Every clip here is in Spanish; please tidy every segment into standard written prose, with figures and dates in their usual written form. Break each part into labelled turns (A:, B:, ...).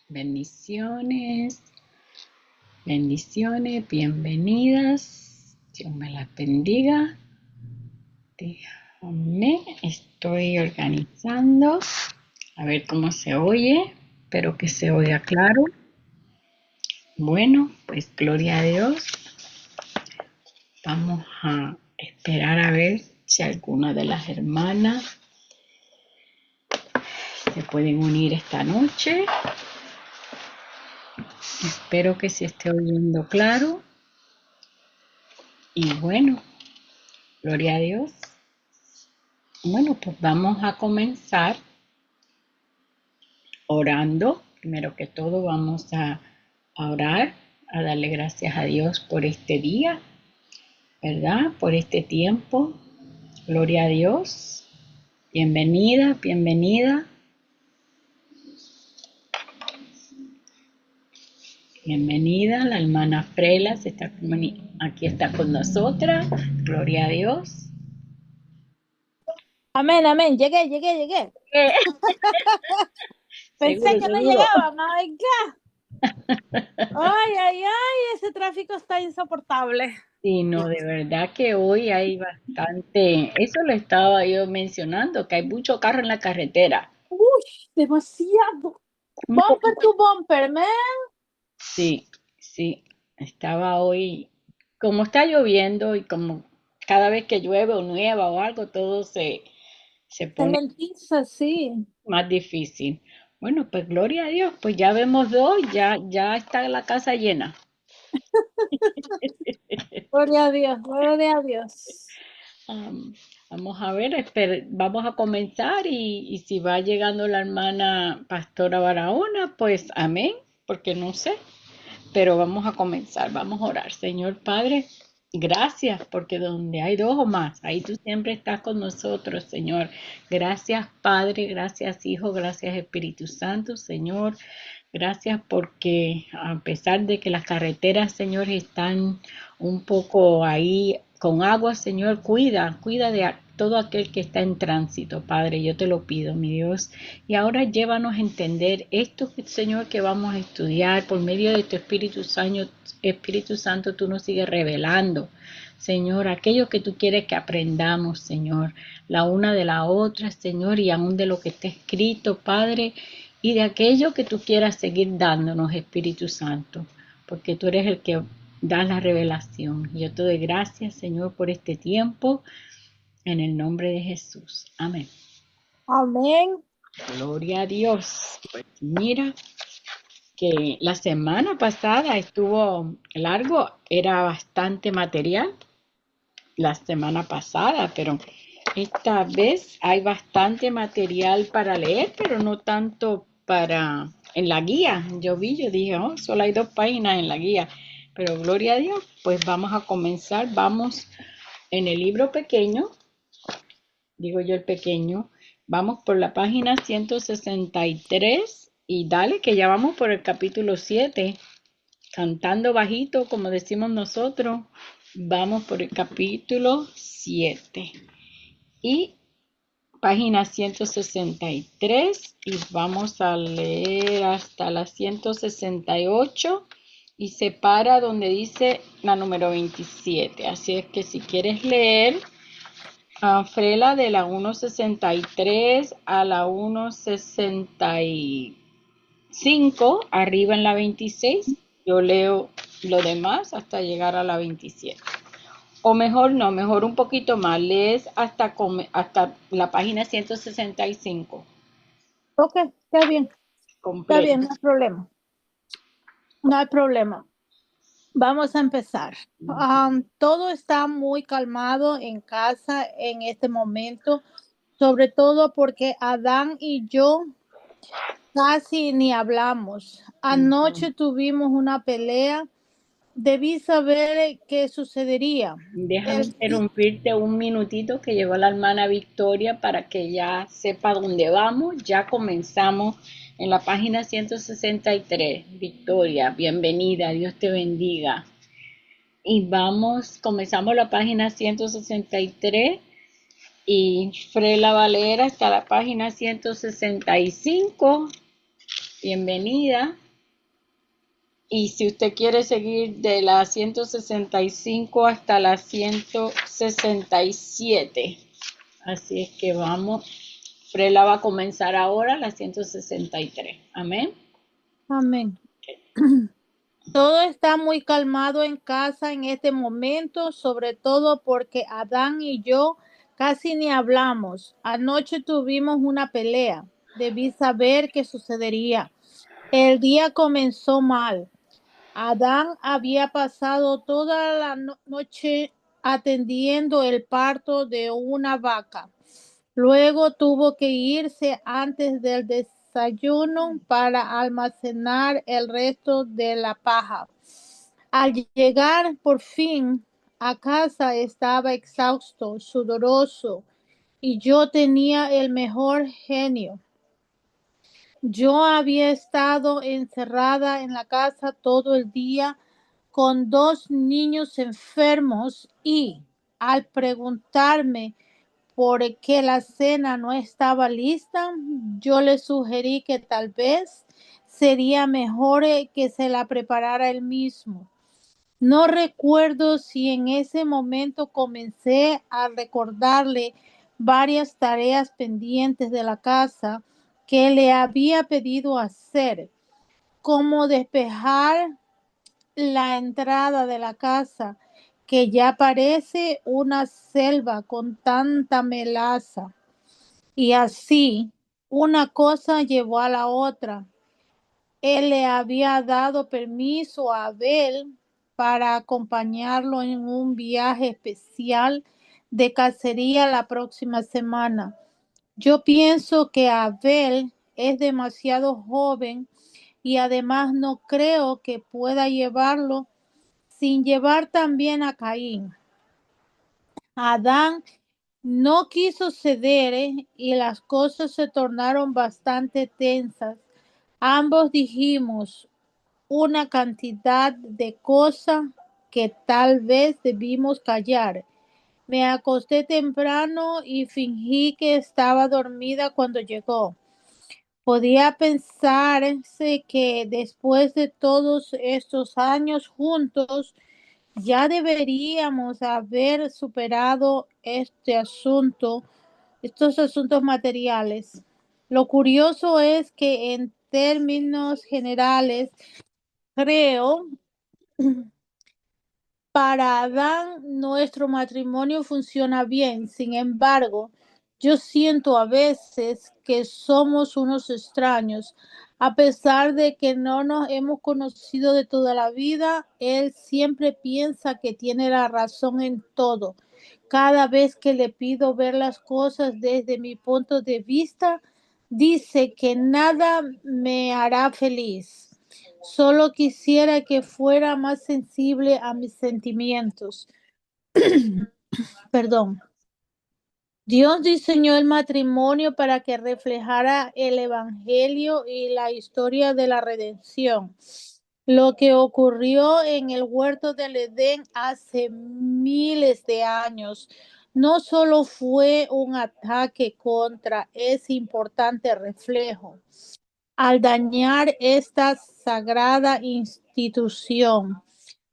A: Bendiciones, bendiciones, bienvenidas. Dios me las bendiga. Déjame, estoy organizando. A ver cómo se oye. Espero que se oiga claro. Bueno, pues gloria a Dios. Vamos a esperar a ver si alguna de las hermanas se pueden unir esta noche. Espero que se esté oyendo claro. Y bueno, gloria a Dios. Bueno, pues vamos a comenzar orando. Primero que todo vamos a orar, a darle gracias a Dios por este día, ¿verdad? Por este tiempo. Gloria a Dios. Bienvenida, bienvenida. Bienvenida, la hermana Frela aquí está con nosotras. Gloria a Dios.
B: Amén, amén. Llegué. Pensé
A: Seguro,
B: que no
A: seguro.
B: llegaba. My God. Ay, ese tráfico está insoportable.
A: Sí, no, de verdad que hoy hay bastante, eso lo estaba yo mencionando, que hay mucho carro en la carretera.
B: Uy, demasiado.
A: Un
B: Bumper
A: poquito.
B: to bumper, man.
A: Sí, sí, estaba hoy, como está lloviendo y como cada vez que llueve o nieva o algo, todo se
B: Se
A: pone
B: lentiza, sí.
A: más difícil. Bueno, pues gloria a Dios, pues ya vemos dos, ya está la casa llena.
B: Gloria a Dios, gloria a Dios.
A: Am, Vamos a ver, vamos a comenzar y si va llegando la hermana Pastora Barahona, pues amén, porque no sé, pero vamos a comenzar, vamos a orar. Señor Padre, gracias, porque donde hay dos o más, ahí tú siempre estás con nosotros, Señor. Gracias Padre, gracias Hijo, gracias Espíritu Santo, Señor. Gracias porque a pesar de que las carreteras, Señor, están un poco ahí con agua, Señor, cuida de todo aquel que está en tránsito, Padre, yo te lo pido, mi Dios. Y ahora llévanos a entender esto, Señor, que vamos a estudiar por medio de tu Espíritu Santo, tú nos sigues revelando. Señor, aquello que tú quieres que aprendamos, Señor, la una de la otra, Señor, y aún de lo que está escrito, Padre, y de aquello que tú quieras seguir dándonos, Espíritu Santo, porque tú eres el que da la revelación. Yo te doy gracias, Señor, por este tiempo, en el nombre de Jesús. Amén.
B: Amén.
A: Gloria a Dios. Pues mira que la semana pasada estuvo largo, era bastante material la semana pasada, pero esta vez hay bastante material para leer, pero no tanto para en la guía. Yo dije, oh, solo hay 2 páginas en la guía, pero gloria a Dios, pues vamos a comenzar. Vamos en el libro pequeño, digo yo el pequeño, vamos por la página 163 y dale que ya vamos por el capítulo 7, cantando bajito, como decimos nosotros. Vamos por el capítulo 7 y página 163 y vamos a leer hasta la 168 y se para donde dice la número 27. Así es que si quieres leer, Frela, de la 163 a la 165, arriba en la 26, yo leo lo demás hasta llegar a la 27. O mejor no, mejor un poquito más, lees hasta la página 165,
B: Ok, está
A: completa.
B: bien, no hay problema. No hay problema. Vamos a empezar. Todo está muy calmado en casa en este momento, sobre todo porque Adán y yo casi ni hablamos. Anoche tuvimos una pelea. Debí saber qué sucedería.
A: Déjame
B: El,
A: interrumpirte un minutito que llegó la hermana Victoria para que ya sepa dónde vamos. Ya comenzamos en la página 163. Victoria, bienvenida, Dios te bendiga. Y comenzamos la página 163 y Frela Valera hasta la página 165 bienvenida. Y si usted quiere seguir de la 165 hasta la 167. Así es que vamos. Frela va a comenzar ahora la 163. Amén.
B: Amén. Todo está muy calmado en casa en este momento, sobre todo porque Adán y yo casi ni hablamos. Anoche tuvimos una pelea. Debí saber qué sucedería. El día comenzó mal. Adán había pasado toda la noche atendiendo el parto de una vaca. Luego tuvo que irse antes del desayuno para almacenar el resto de la paja. Al llegar por fin a casa estaba exhausto, sudoroso, y yo tenía el mejor genio. Yo había estado encerrada en la casa todo el día con dos niños enfermos y al preguntarme por qué la cena no estaba lista, yo le sugerí que tal vez sería mejor que se la preparara él mismo. No recuerdo si en ese momento comencé a recordarle varias tareas pendientes de la casa que le había pedido hacer, como despejar la entrada de la casa, que ya parece una selva con tanta melaza. Y así, una cosa llevó a la otra. Él le había dado permiso a Abel para acompañarlo en un viaje especial de cacería la próxima semana. Yo pienso que Abel es demasiado joven y además no creo que pueda llevarlo sin llevar también a Caín. Adán no quiso ceder, y las cosas se tornaron bastante tensas. Ambos dijimos una cantidad de cosas que tal vez debimos callar. Me acosté temprano y fingí que estaba dormida cuando llegó. Podía pensarse que después de todos estos años juntos, ya deberíamos haber superado estos asuntos materiales. Lo curioso es que en términos generales, creo, para Adán nuestro matrimonio funciona bien. Sin embargo, yo siento a veces que somos unos extraños. A pesar de que no nos hemos conocido de toda la vida, él siempre piensa que tiene la razón en todo. Cada vez que le pido ver las cosas desde mi punto de vista, dice que nada me hará feliz. Solo quisiera que fuera más sensible a mis sentimientos. Perdón. Dios diseñó el matrimonio para que reflejara el Evangelio y la historia de la redención. Lo que ocurrió en el huerto del Edén hace miles de años no solo fue un ataque contra ese importante reflejo. Al dañar esta sagrada institución,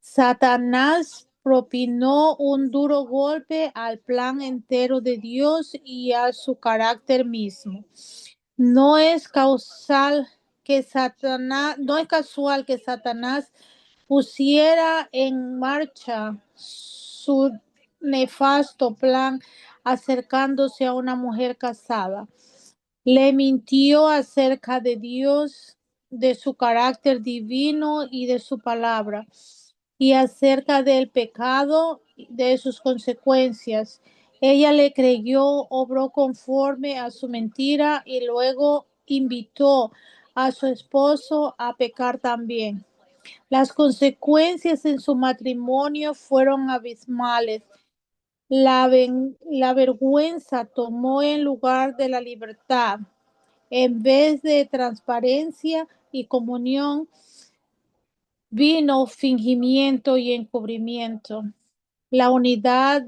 B: Satanás propinó un duro golpe al plan entero de Dios y a su carácter mismo. No es no es casual que Satanás pusiera en marcha su nefasto plan acercándose a una mujer casada. Le mintió acerca de Dios, de su carácter divino y de su palabra, y acerca del pecado, de sus consecuencias. Ella le creyó, obró conforme a su mentira y luego invitó a su esposo a pecar también. Las consecuencias en su matrimonio fueron abismales. La vergüenza tomó en lugar de la libertad. En vez de transparencia y comunión, vino fingimiento y encubrimiento. La unidad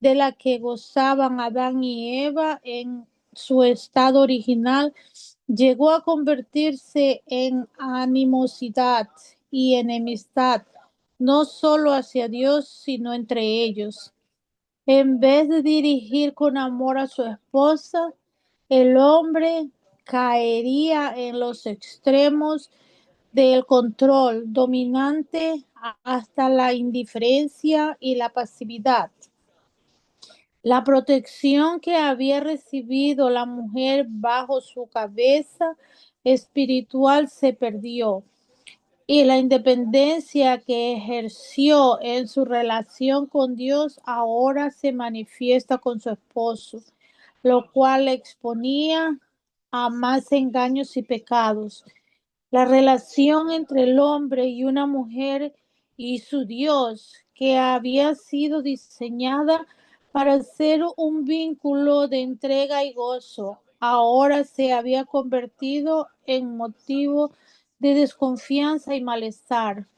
B: de la que gozaban Adán y Eva en su estado original llegó a convertirse en animosidad y enemistad, no solo hacia Dios, sino entre ellos. En vez de dirigir con amor a su esposa, el hombre caería en los extremos del control dominante hasta la indiferencia y la pasividad. La protección que había recibido la mujer bajo su cabeza espiritual se perdió y la independencia que ejerció en su relación con Dios ahora se manifiesta con su esposo, lo cual le exponía a más engaños y pecados. La relación entre el hombre y una mujer y su Dios, que había sido diseñada para ser un vínculo de entrega y gozo, ahora se había convertido en motivo de desconfianza y malestar.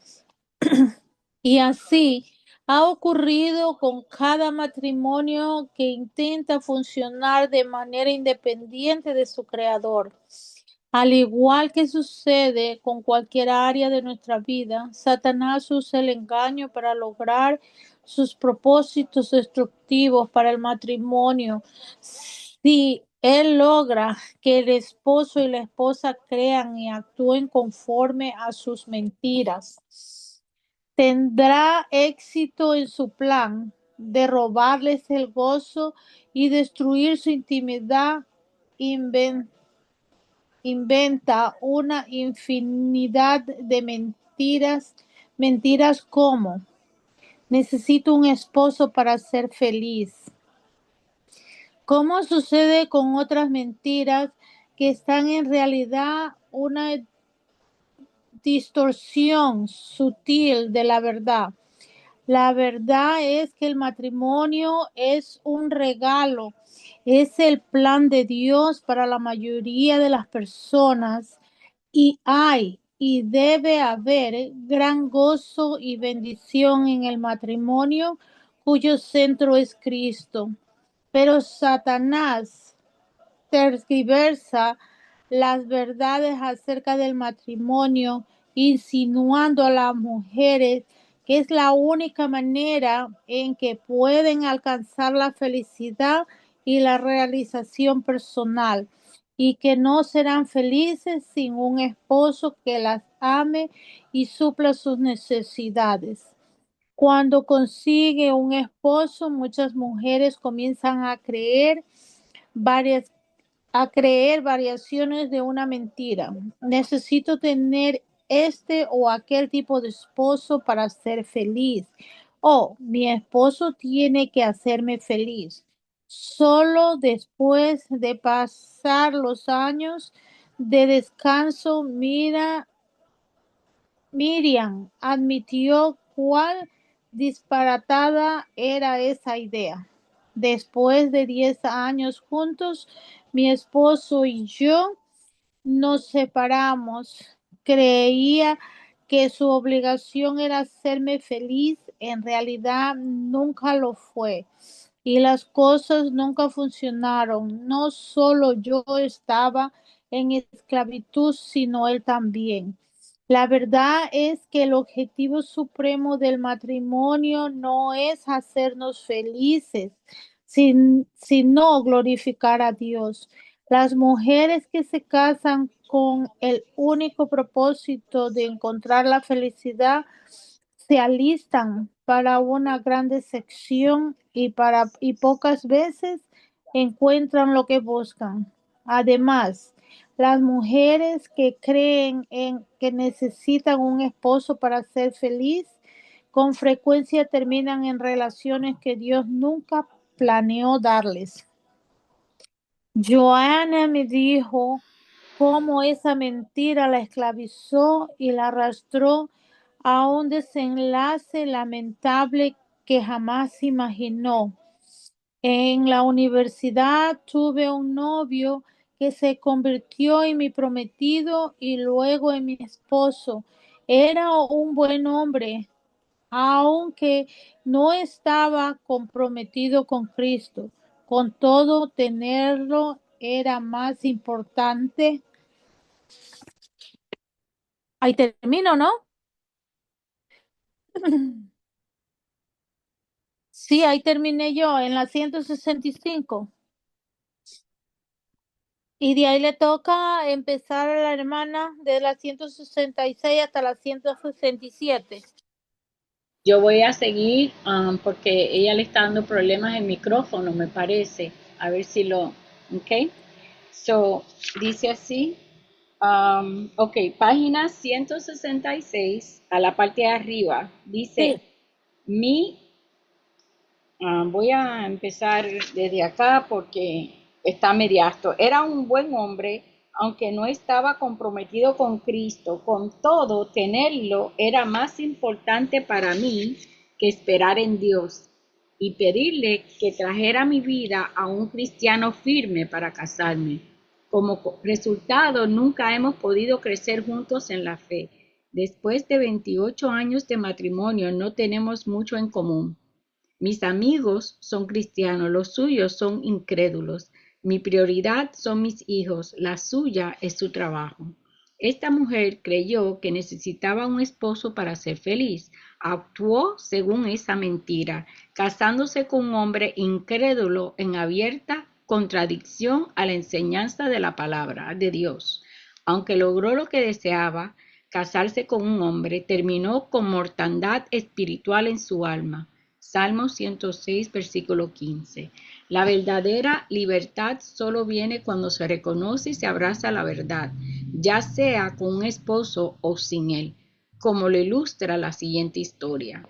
B: Y así ha ocurrido con cada matrimonio que intenta funcionar de manera independiente de su creador. Al igual que sucede con cualquier área de nuestra vida, Satanás usa el engaño para lograr sus propósitos destructivos para el matrimonio. Si él logra que el esposo y la esposa crean y actúen conforme a sus mentiras, tendrá éxito en su plan de robarles el gozo y destruir su intimidad. Inventa una infinidad de mentiras, mentiras como necesito un esposo para ser feliz. Como sucede con otras mentiras que están en realidad una distorsión sutil de la verdad. La verdad es que el matrimonio es un regalo, es el plan de Dios para la mayoría de las personas y hay y debe haber gran gozo y bendición en el matrimonio cuyo centro es Cristo. Pero Satanás tergiversa las verdades acerca del matrimonio, insinuando a las mujeres que es la única manera en que pueden alcanzar la felicidad y la realización personal, y que no serán felices sin un esposo que las ame y supla sus necesidades. Cuando consigue un esposo, muchas mujeres comienzan varias a creer variaciones de una mentira. Necesito tener este o aquel tipo de esposo para ser feliz. O mi esposo tiene que hacerme feliz. Solo después de pasar los años de descanso, Miriam admitió cuál disparatada era esa idea. Después de 10 años juntos, mi esposo y yo nos separamos. Creía que su obligación era hacerme feliz. En realidad nunca lo fue. Y las cosas nunca funcionaron. No solo yo estaba en esclavitud, sino él también. La verdad es que el objetivo supremo del matrimonio no es hacernos felices, sino glorificar a Dios. Las mujeres que se casan con el único propósito de encontrar la felicidad se alistan para una gran decepción y pocas veces encuentran lo que buscan. Además, las mujeres que creen en que necesitan un esposo para ser feliz, con frecuencia terminan en relaciones que Dios nunca planeó darles. Joana me dijo cómo esa mentira la esclavizó y la arrastró a un desenlace lamentable que jamás imaginó. En la universidad tuve un novio que se convirtió en mi prometido y luego en mi esposo. Era un buen hombre, aunque no estaba comprometido con Cristo. Con todo, tenerlo era más importante. Ahí termino, ¿no? Sí, ahí terminé yo en la 165. Y de ahí le toca empezar a la hermana de la 166 hasta la 167.
A: Yo voy a seguir porque ella le está dando problemas el micrófono, me parece. A ver si lo... Ok. So, dice así. Ok, página 166 a la parte de arriba. Dice,
B: Sí,
A: mi voy a empezar desde acá porque está mediasto. Era un buen hombre, aunque no estaba comprometido con Cristo. Con todo, tenerlo era más importante para mí que esperar en Dios y pedirle que trajera a mi vida a un cristiano firme para casarme. Como resultado, nunca hemos podido crecer juntos en la fe. Después de 28 años de matrimonio, no tenemos mucho en común. Mis amigos son cristianos, los suyos son incrédulos. Mi prioridad son mis hijos, la suya es su trabajo. Esta mujer creyó que necesitaba un esposo para ser feliz. Actuó según esa mentira, casándose con un hombre incrédulo en abierta contradicción a la enseñanza de la palabra de Dios. Aunque logró lo que deseaba, casarse con un hombre, terminó con mortandad espiritual en su alma. Salmo 106, versículo 15. La verdadera libertad solo viene cuando se reconoce y se abraza la verdad, ya sea con un esposo o sin él, como lo ilustra la siguiente historia.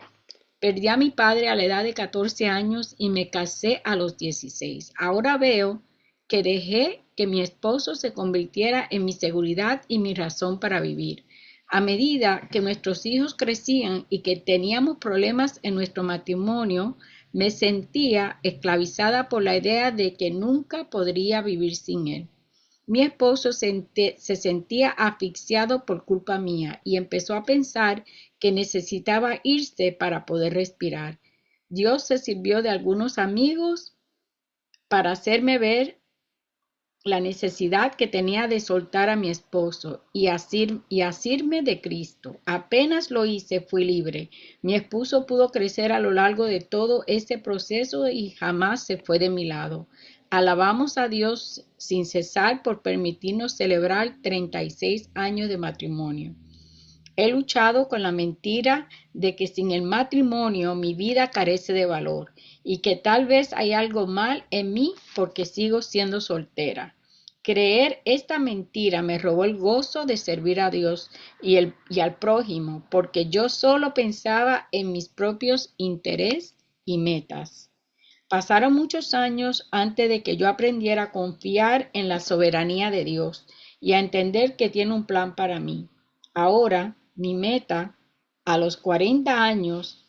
A: Perdí a mi padre a la edad de 14 años y me casé a los 16. Ahora veo que dejé que mi esposo se convirtiera en mi seguridad y mi razón para vivir. A medida que nuestros hijos crecían y que teníamos problemas en nuestro matrimonio, me sentía esclavizada por la idea de que nunca podría vivir sin él. Mi esposo se sentía asfixiado por culpa mía y empezó a pensar que necesitaba irse para poder respirar. Dios se sirvió de algunos amigos para hacerme ver la necesidad que tenía de soltar a mi esposo y asirme de Cristo. Apenas lo hice, fui libre. Mi esposo pudo crecer a lo largo de todo este proceso y jamás se fue de mi lado. Alabamos a Dios sin cesar por permitirnos celebrar 36 años de matrimonio. He luchado con la mentira de que sin el matrimonio mi vida carece de valor y que tal vez hay algo mal en mí porque sigo siendo soltera. Creer esta mentira me robó el gozo de servir a Dios y al prójimo, porque yo solo pensaba en mis propios intereses y metas. Pasaron muchos años antes de que yo aprendiera a confiar en la soberanía de Dios y a entender que tiene un plan para mí. Ahora, mi meta a los 40 años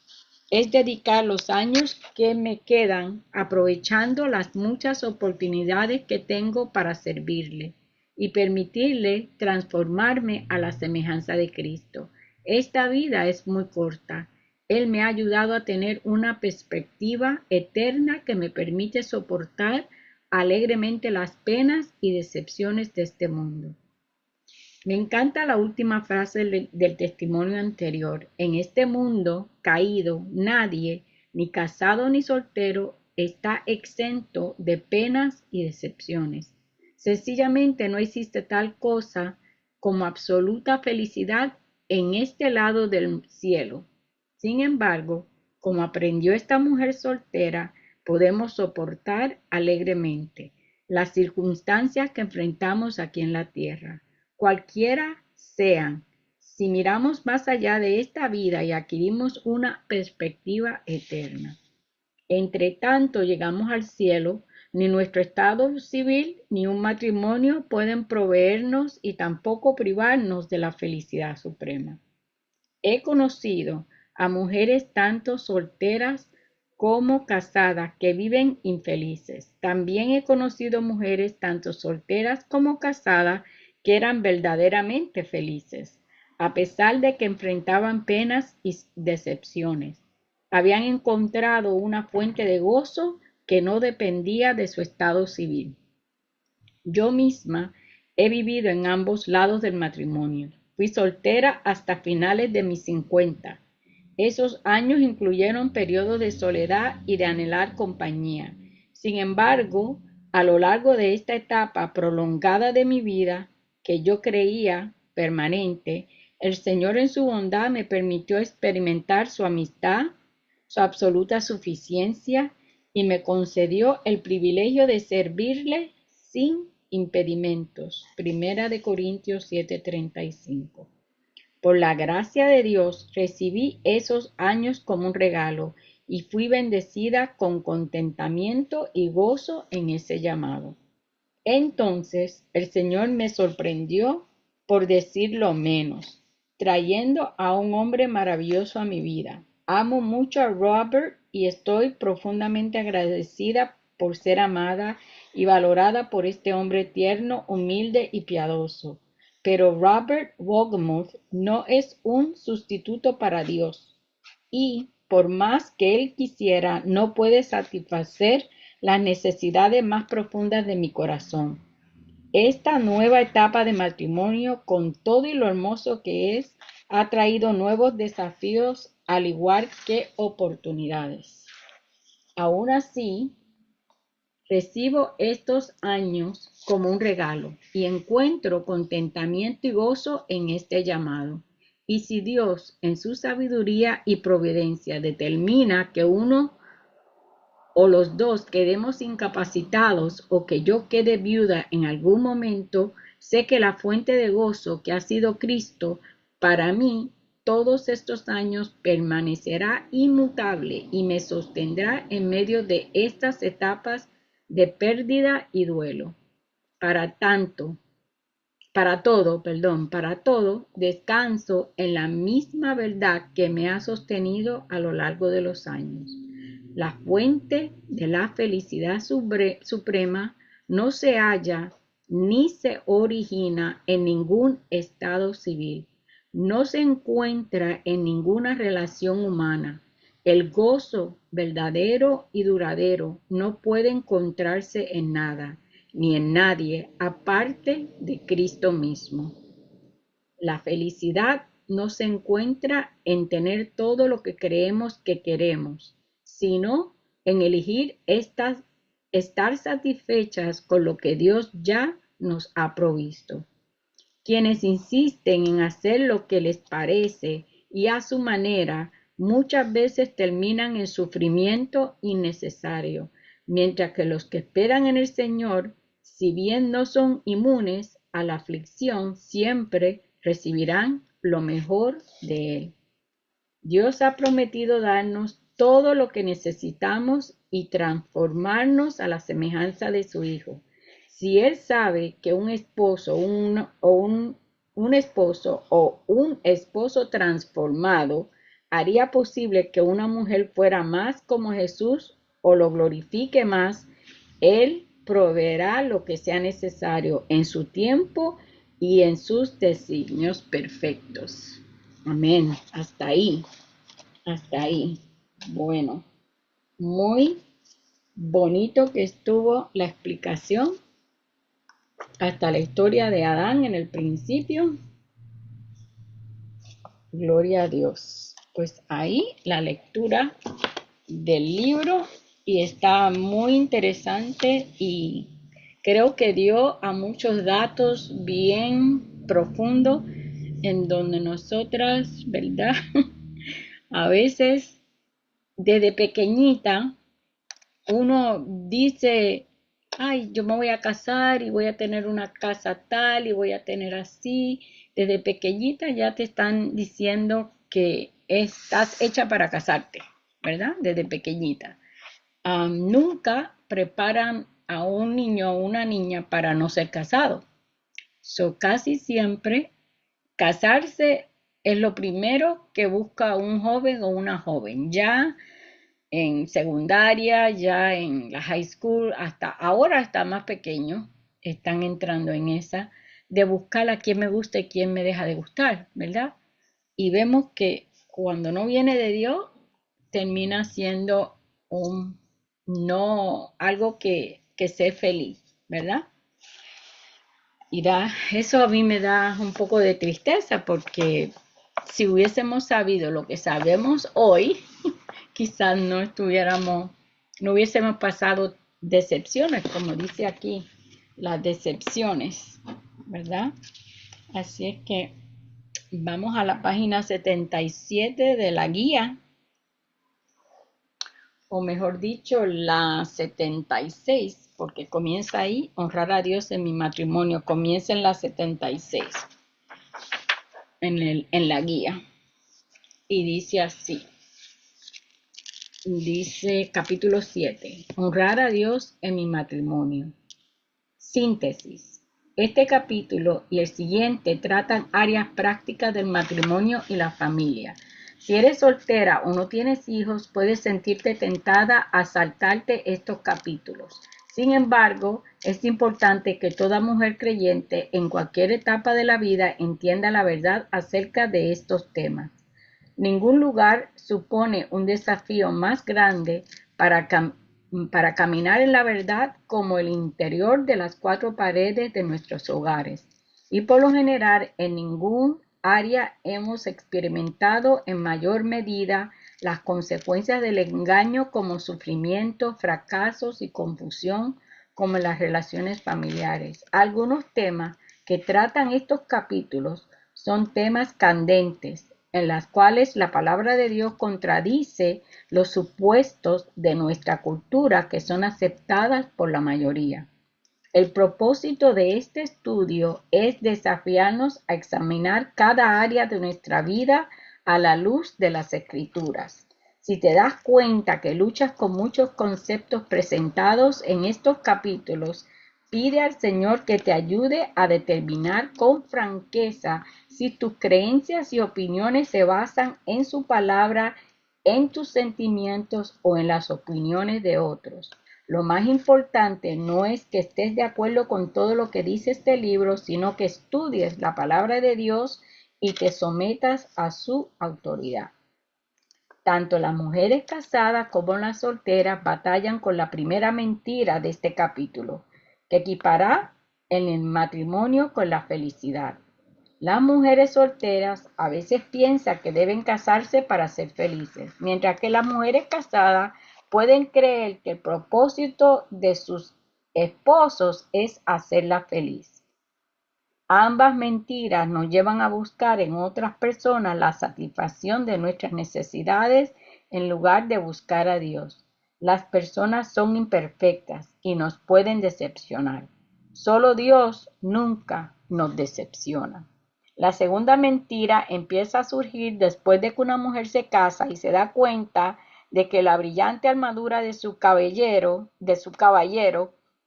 A: es dedicar los años que me quedan aprovechando las muchas oportunidades que tengo para servirle y permitirle transformarme a la semejanza de Cristo. Esta vida es muy corta. Él me ha ayudado a tener una perspectiva eterna que me permite soportar alegremente las penas y decepciones de este mundo. Me encanta la última frase del testimonio anterior. En este mundo caído, nadie, ni casado ni soltero, está exento de penas y decepciones. Sencillamente no existe tal cosa como absoluta felicidad en este lado del cielo. Sin embargo, como aprendió esta mujer soltera, podemos soportar alegremente las circunstancias que enfrentamos aquí en la tierra cualquiera sean, si miramos más allá de esta vida y adquirimos una perspectiva eterna. Entre tanto llegamos al cielo, ni nuestro estado civil ni un matrimonio pueden proveernos y tampoco privarnos de la felicidad suprema. He conocido a mujeres tanto solteras como casadas que viven infelices. También he conocido mujeres tanto solteras como casadas que eran verdaderamente felices, a pesar de que enfrentaban penas y decepciones. Habían encontrado una fuente de gozo que no dependía de su estado civil. Yo misma he vivido en ambos lados del matrimonio. Fui soltera hasta finales de mis 50. Esos años incluyeron periodos de soledad y de anhelar compañía. Sin embargo, a lo largo de esta etapa prolongada de mi vida, que yo creía permanente, el Señor en su bondad me permitió experimentar su amistad, su absoluta suficiencia y me concedió el privilegio de servirle sin impedimentos. Primera de Corintios 7:35. Por la gracia de Dios recibí esos años como un regalo y fui bendecida con contentamiento y gozo en ese llamado. Entonces el Señor me sorprendió, por decirlo menos, trayendo a un hombre maravilloso a mi vida. Amo mucho a Robert y estoy profundamente agradecida por ser amada y valorada por este hombre tierno, humilde y piadoso. Pero Robert Wogemuth no es un sustituto para Dios y, por más que él quisiera, no puede satisfacer las necesidades más profundas de mi corazón. Esta nueva etapa de matrimonio, con todo y lo hermoso que es, ha traído nuevos desafíos al igual que oportunidades. Aún así, recibo estos años como un regalo y encuentro contentamiento y gozo en este llamado. Y si Dios, en su sabiduría y providencia, determina que uno o los dos quedemos incapacitados o que yo quede viuda en algún momento, sé que la fuente de gozo que ha sido Cristo para mí todos estos años permanecerá inmutable y me sostendrá en medio de estas etapas de pérdida y duelo. Para tanto, para todo, descanso en la misma verdad que me ha sostenido a lo largo de los años. La fuente de la felicidad suprema no se halla ni se origina en ningún estado civil, no se encuentra en ninguna relación humana. El gozo verdadero y duradero no puede encontrarse en nada ni en nadie aparte de Cristo mismo. La felicidad no se encuentra en tener todo lo que creemos que queremos, sino en elegir estar satisfechas con lo que Dios ya nos ha provisto. Quienes insisten en hacer lo que les parece y a su manera, muchas veces terminan en sufrimiento innecesario, mientras que los que esperan en el Señor, si bien no son inmunes a la aflicción, siempre recibirán lo mejor de Él. Dios ha prometido darnos todo lo que necesitamos y transformarnos a la semejanza de su Hijo. Si Él sabe que un esposo o un esposo transformado haría posible que una mujer fuera más como Jesús o lo glorifique más, Él proveerá lo que sea necesario en su tiempo y en sus designios perfectos. Amén. Hasta ahí. Hasta ahí. Bueno, muy bonito que estuvo la explicación hasta la historia de Adán en el principio. Gloria a Dios. Pues ahí la lectura del libro y está muy interesante y creo que dio a muchos datos bien profundos en donde nosotras, ¿verdad? A veces desde pequeñita uno dice, ay, yo me voy a casar y voy a tener una casa tal y voy a tener así. Desde pequeñita ya te están diciendo que estás hecha para casarte, ¿verdad? Desde pequeñita. Nunca preparan a un niño o una niña para no ser casado. Casi siempre casarse es lo primero que busca un joven o una joven. Ya en secundaria, ya en la high school, hasta ahora está más pequeño, están entrando en esa de buscar a quién me gusta y quién me deja de gustar, ¿verdad? Y vemos que cuando no viene de Dios, termina siendo un no, algo que sea feliz, ¿verdad? Eso a mí me da un poco de tristeza porque si hubiésemos sabido lo que sabemos hoy, quizás no hubiésemos pasado decepciones, como dice aquí, las decepciones, ¿verdad? Así es que vamos a la página 77 de la guía, o mejor dicho, la 76, porque comienza ahí, honrar a Dios en mi matrimonio, comienza en la 76, en la guía, y dice así. Dice capítulo 7, honrar a Dios en mi matrimonio. Síntesis. Este capítulo y el siguiente tratan áreas prácticas del matrimonio y la familia. Si eres soltera o no tienes hijos, puedes sentirte tentada a saltarte estos capítulos. Sin embargo, es importante que toda mujer creyente en cualquier etapa de la vida entienda la verdad acerca de estos temas. Ningún lugar supone un desafío más grande para caminar en la verdad como el interior de las cuatro paredes de nuestros hogares. Y por lo general, en ningún área hemos experimentado en mayor medida las consecuencias del engaño como sufrimiento, fracasos y confusión como en las relaciones familiares. Algunos temas que tratan estos capítulos son temas candentes, en las cuales la palabra de Dios contradice los supuestos de nuestra cultura que son aceptadas por la mayoría. El propósito de este estudio es desafiarnos a examinar cada área de nuestra vida a la luz de las Escrituras. Si te das cuenta que luchas con muchos conceptos presentados en estos capítulos, pide al Señor que te ayude a determinar con franqueza si tus creencias y opiniones se basan en su palabra, en tus sentimientos o en las opiniones de otros. Lo más importante no es que estés de acuerdo con todo lo que dice este libro, sino que estudies la palabra de Dios y te sometas a su autoridad. Tanto las mujeres casadas como las solteras batallan con la primera mentira de este capítulo, que equipara el matrimonio con la felicidad. Las mujeres solteras a veces piensan que deben casarse para ser felices, mientras que las mujeres casadas pueden creer que el propósito de sus esposos es hacerlas feliz. Ambas mentiras nos llevan a buscar en otras personas la satisfacción de nuestras necesidades en lugar de buscar a Dios. Las personas son imperfectas y nos pueden decepcionar. Solo Dios nunca nos decepciona. La segunda mentira empieza a surgir después de que una mujer se casa y se da cuenta de que la brillante armadura de su caballero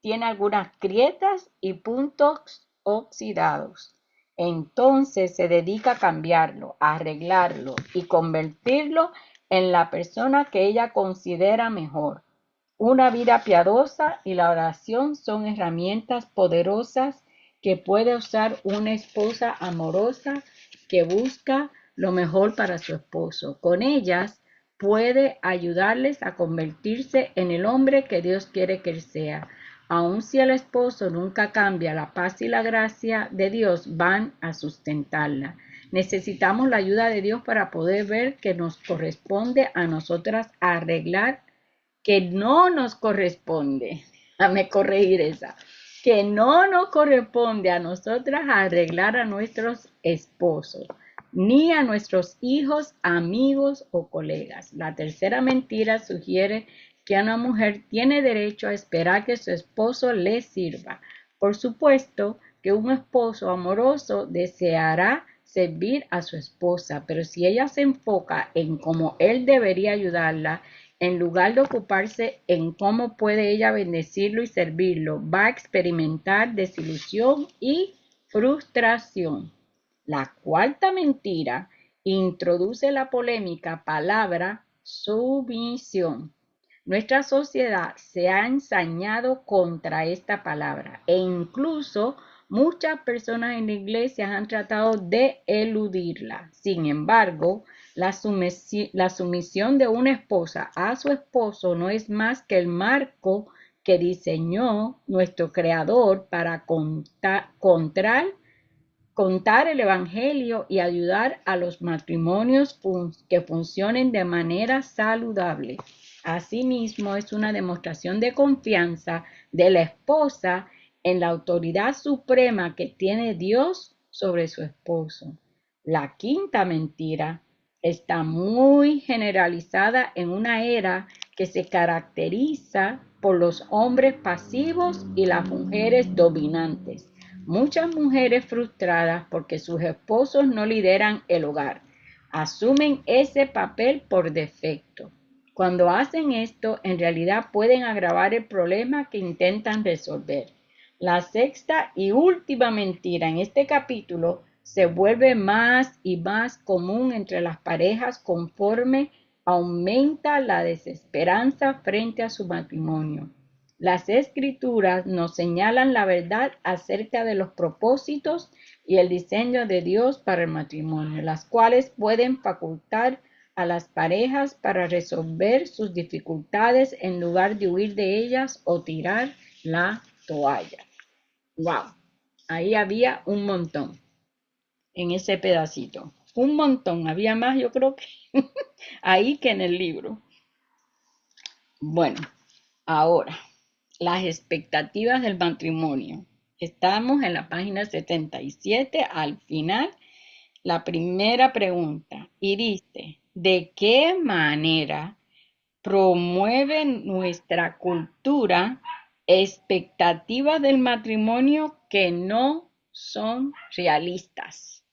A: tiene algunas grietas y puntos oxidados. Entonces se dedica a cambiarlo, a arreglarlo y convertirlo en la persona que ella considera mejor. Una vida piadosa y la oración son herramientas poderosas que puede usar una esposa amorosa que busca lo mejor para su esposo. Con ellas puede ayudarles a convertirse en el hombre que Dios quiere que él sea. Aun si el esposo nunca cambia, la paz y la gracia de Dios van a sustentarla. Necesitamos la ayuda de Dios para poder ver que nos corresponde a nosotras arreglar, que no nos corresponde, déjame corregir esa, que no nos corresponde a nosotras arreglar a nuestros esposos, ni a nuestros hijos, amigos o colegas. La tercera mentira sugiere que una mujer tiene derecho a esperar que su esposo le sirva. Por supuesto que un esposo amoroso deseará servir a su esposa, pero si ella se enfoca en cómo él debería ayudarla, en lugar de ocuparse en cómo puede ella bendecirlo y servirlo, va a experimentar desilusión y frustración. La cuarta mentira introduce la polémica palabra sumisión. Nuestra sociedad se ha ensañado contra esta palabra e incluso muchas personas en la iglesia han tratado de eludirla. Sin embargo, la sumisión de una esposa a su esposo no es más que el marco que diseñó nuestro Creador para contar el Evangelio y ayudar a los matrimonios que funcionen de manera saludable. Asimismo, es una demostración de confianza de la esposa en la autoridad suprema que tiene Dios sobre su esposo. La quinta mentira está muy generalizada en una era que se caracteriza por los hombres pasivos y las mujeres dominantes. Muchas mujeres frustradas porque sus esposos no lideran el hogar, asumen ese papel por defecto. Cuando hacen esto, en realidad pueden agravar el problema que intentan resolver. La sexta y última mentira en este capítulo se vuelve más y más común entre las parejas conforme aumenta la desesperanza frente a su matrimonio. Las escrituras nos señalan la verdad acerca de los propósitos y el diseño de Dios para el matrimonio, las cuales pueden facultar a las parejas para resolver sus dificultades en lugar de huir de ellas o tirar la toalla. Wow, ahí había un montón en ese pedacito. Un montón, había más yo creo que ahí que en el libro. Bueno, ahora, las expectativas del matrimonio. Estamos en la página 77 al final, la primera pregunta, y dice, ¿de qué manera promueve nuestra cultura expectativas del matrimonio que no son realistas?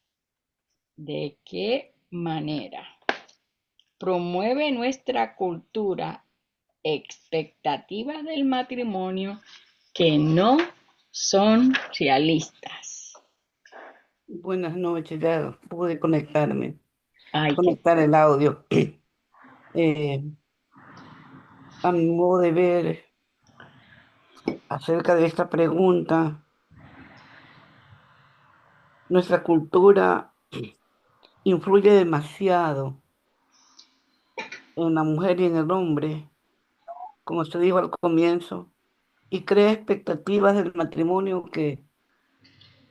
A: ¿De qué manera promueve nuestra cultura expectativas del matrimonio que no son realistas?
C: Buenas noches, ya pude
A: Ay, qué
C: conectar el audio. Eh, a mi modo de ver acerca de esta pregunta, nuestra cultura influye demasiado en la mujer y en el hombre, como se dijo al comienzo, y crea expectativas del matrimonio que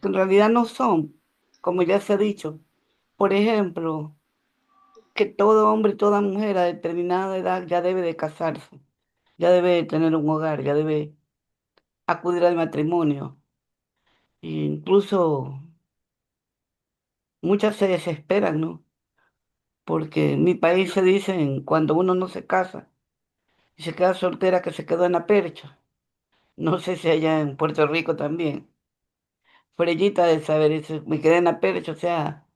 C: en realidad no son, como ya se ha dicho. Por ejemplo, que todo hombre y toda mujer a determinada edad ya debe de casarse, ya debe de tener un hogar, ya debe acudir al matrimonio. E incluso muchas se desesperan, ¿no? Porque en mi país se dicen cuando uno no se casa y se queda soltera que se quedó en la percha. No sé si allá en Puerto Rico también. Frellita de saber eso, me quedé en la percha, o sea,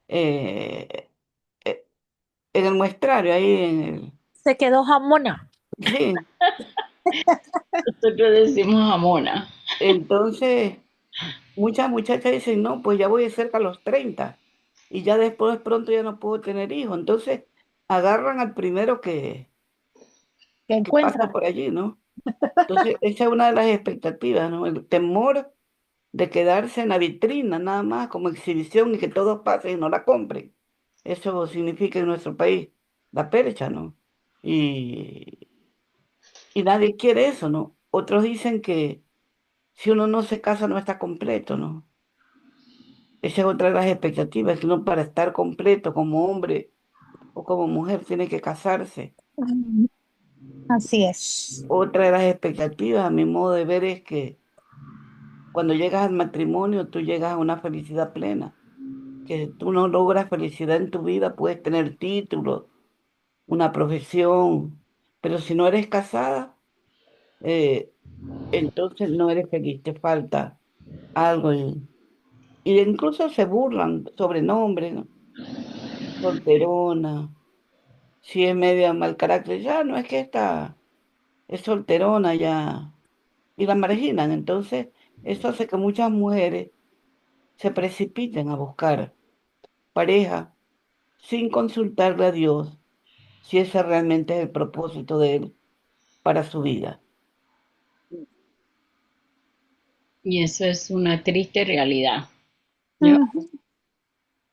C: eh, eh, en el muestrario, ahí en el...
B: Se quedó jamona.
C: Sí,
A: nosotros decimos jamona.
C: entonces muchas muchachas dicen, no, pues ya voy cerca a los 30 y ya después pronto ya no puedo tener hijos. Entonces agarran al primero
B: Que
C: que pasa
B: encuentra.
C: por allí, ¿no? Entonces esa es una de las expectativas, ¿no? El temor de quedarse en la vitrina nada más como exhibición y que todos pasen y no la compren. Eso significa en nuestro país la percha, ¿no? Y, y nadie quiere eso, ¿no? Otros dicen que si uno no se casa no está completo, ¿no? Esa es otra de las expectativas, que uno para estar completo como hombre o como mujer tiene que casarse.
B: Mm, así es.
C: Otra de las expectativas, a mi modo de ver, es que cuando llegas al matrimonio, tú llegas a una felicidad plena. Que tú no logras felicidad en tu vida, puedes tener títulos, una profesión, pero si no eres casada, eh, entonces no eres feliz, te falta algo. Y incluso se burlan sobre nombres, ¿no? Solterona, si es media mal carácter, ya no es que esta es solterona ya, y la marginan. Entonces, eso hace que muchas mujeres se precipiten a buscar pareja sin consultarle a Dios si ese realmente es el propósito de Él para su vida.
A: Y eso es una triste realidad. Yo,
B: Ujú.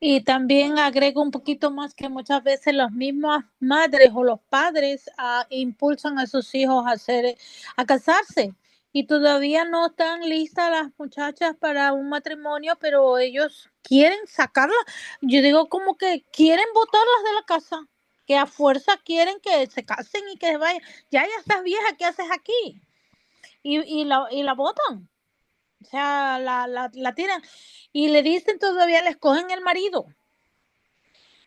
B: Y también agrego un poquito más que muchas veces las mismas madres o los padres impulsan a sus hijos a casarse y todavía no están listas las muchachas para un matrimonio, pero ellos quieren sacarlas. Yo digo como que quieren botarlas de la casa, que a fuerza quieren que se casen y que se vayan. Ya estás vieja, ¿qué haces aquí? Y la botan, o sea, la tiran y le dicen todavía, le escogen el marido.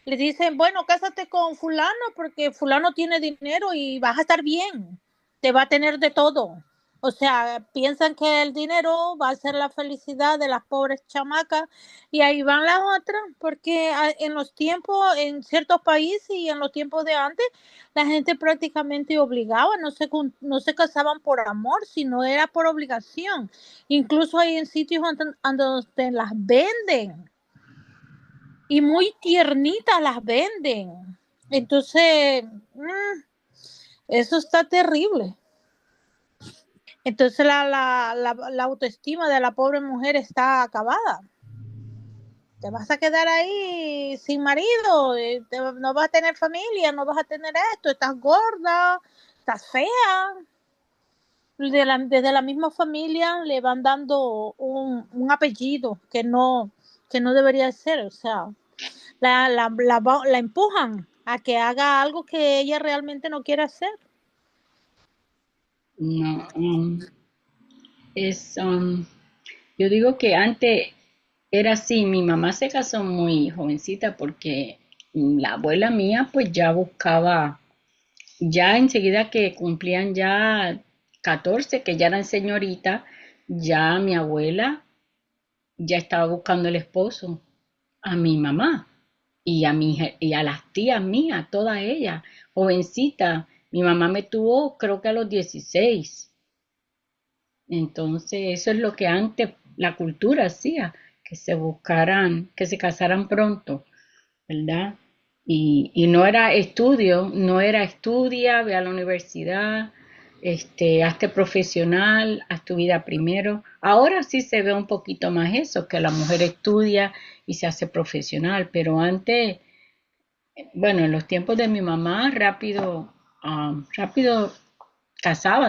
B: Le dicen, bueno, cásate con fulano porque fulano tiene dinero y vas a estar bien, te va a tener de todo. O sea, piensan que el dinero va a ser la felicidad de las pobres chamacas y ahí van las otras, porque en los tiempos, en ciertos países y en los tiempos de antes, la gente prácticamente obligaba, no se casaban por amor, sino era por obligación. Incluso hay en sitios donde las venden y muy tiernitas las venden. Entonces, eso está terrible. Entonces la autoestima de la pobre mujer está acabada. Te vas a quedar ahí sin marido, no vas a tener familia, no vas a tener esto, estás gorda, estás fea. Desde la misma familia le van dando un apellido que no debería ser, o sea, la empujan a que haga algo que ella realmente no quiere hacer.
A: No, es, yo digo que antes era así, mi mamá se casó muy jovencita porque la abuela mía pues ya buscaba, ya enseguida que cumplían ya 14 que ya eran señorita, ya mi abuela ya estaba buscando el esposo a mi mamá y a las tías mías, todas ellas, jovencita. Mi mamá me tuvo creo que a los 16. Entonces, eso es lo que antes la cultura hacía, que se buscaran, que se casaran pronto, ¿verdad? Y no era estudio, no era estudia, ve a la universidad, hazte profesional, haz tu vida primero. Ahora sí se ve un poquito más eso, que la mujer estudia y se hace profesional, pero antes, bueno, en los tiempos de mi mamá, rápido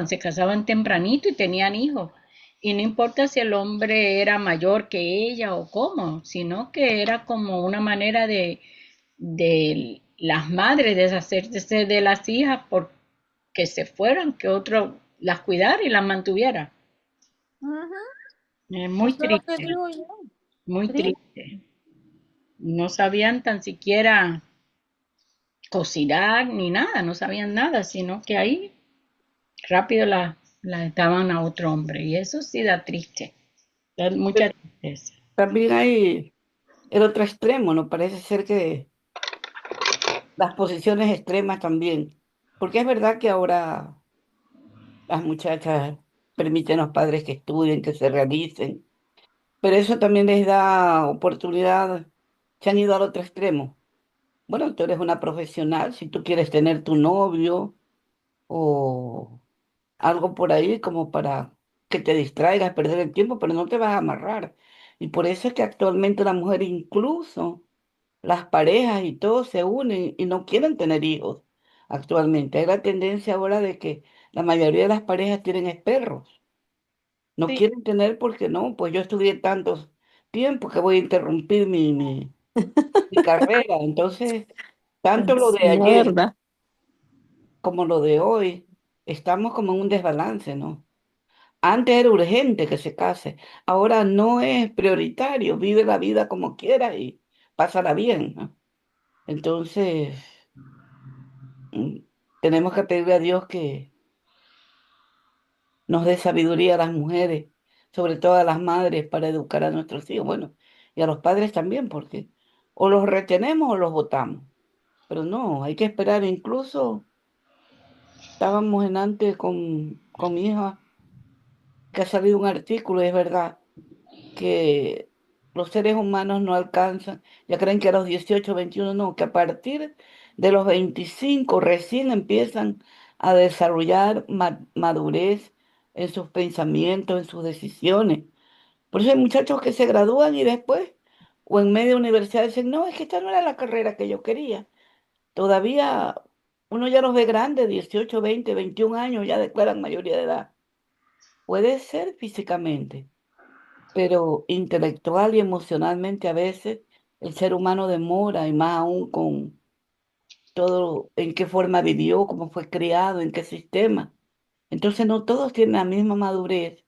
A: se casaban tempranito y tenían hijos. Y no importa si el hombre era mayor que ella o cómo, sino que era como una manera de las madres deshacerse de las hijas porque se fueran, que otro las cuidara y las mantuviera.
B: Ujú.
A: Muy
B: Eso es lo que
A: triste,
B: digo yo.
A: muy
B: Sí,
A: triste. No sabían tan siquiera cocinar ni nada, no sabían nada, sino que ahí rápido la daban a otro hombre. Y eso sí da triste, da mucha tristeza.
C: También hay el otro extremo, ¿no? Parece ser que las posiciones extremas también, porque es verdad que ahora las muchachas permiten a los padres que estudien, que se realicen, pero eso también les da oportunidad, se han ido al otro extremo. Bueno, tú eres una profesional, si tú quieres tener tu novio o algo por ahí como para que te distraigas, perder el tiempo, pero no te vas a amarrar. Y por eso es que actualmente la mujer, incluso las parejas y todos se unen y no quieren tener hijos actualmente. Hay la tendencia ahora de que la mayoría de las parejas tienen es perros. No
B: sí.
C: quieren tener porque no, pues yo estudié tantos tiempo que voy a interrumpir mi carrera. Entonces, tanto lo de
B: Sí, es
C: ayer
B: verdad.
C: como lo de hoy, estamos como en un desbalance, ¿no? Antes era urgente que se case, ahora no es prioritario, vive la vida como quiera y pásala bien, ¿no? Entonces, mm, tenemos que pedirle a Dios que nos dé sabiduría a las mujeres, sobre todo a las madres, para educar a nuestros hijos, bueno, y a los padres también, porque o los retenemos o los votamos, pero no, hay que esperar, incluso estábamos en antes con mi hija, que ha salido un artículo, y es verdad que los seres humanos no alcanzan, ya creen que a los 18 21 no, que a partir de los 25 recién empiezan a desarrollar madurez en sus pensamientos, en sus decisiones. Por eso hay muchachos que se gradúan y después O en media universidad dicen, no, es que esta no era la carrera que yo quería. Todavía uno ya los ve grandes, 18, 20, 21 años, ya declaran mayoría de edad. Puede ser físicamente, pero intelectual y emocionalmente a veces el ser humano demora, y más aún con todo en qué forma vivió, cómo fue criado, en qué sistema. Entonces no todos tienen la misma madurez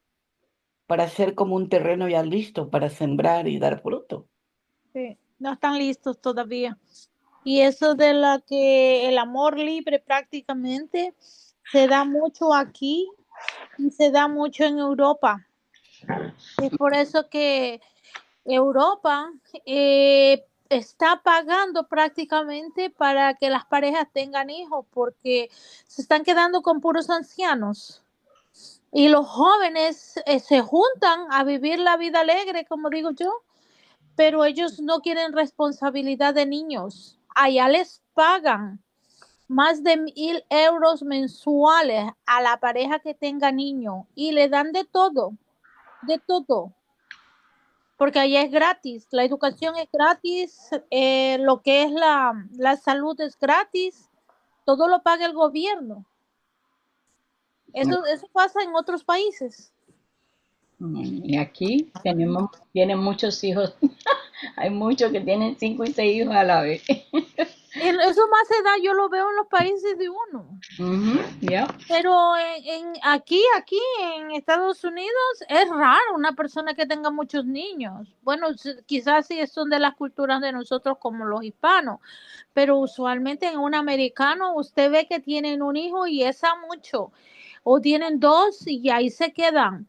C: para ser como un terreno ya listo para sembrar y dar fruto.
B: Sí, no están listos todavía. Y eso de la que el amor libre prácticamente se da mucho aquí y se da mucho en Europa. Es por eso que Europa está pagando prácticamente para que las parejas tengan hijos porque se están quedando con puros ancianos. Y los jóvenes se juntan a vivir la vida alegre, como digo yo, pero ellos no quieren responsabilidad de niños. Allá les pagan más de 1.000 euros mensuales a la pareja que tenga niños y le dan de todo, porque allá es gratis, la educación es gratis, lo que es la salud es gratis, todo lo paga el gobierno. Eso pasa en otros países.
A: Y aquí tienen muchos hijos. Hay muchos que tienen 5 y 6 hijos a la vez.
B: Eso más se da, yo lo veo en los países de uno.
A: Ujú, ya.
B: Pero aquí en Estados Unidos es raro una persona que tenga muchos niños. Bueno, quizás sí son de las culturas de nosotros como los hispanos, pero usualmente en un americano usted ve que tienen un hijo y es a mucho, o tienen dos y ahí se quedan.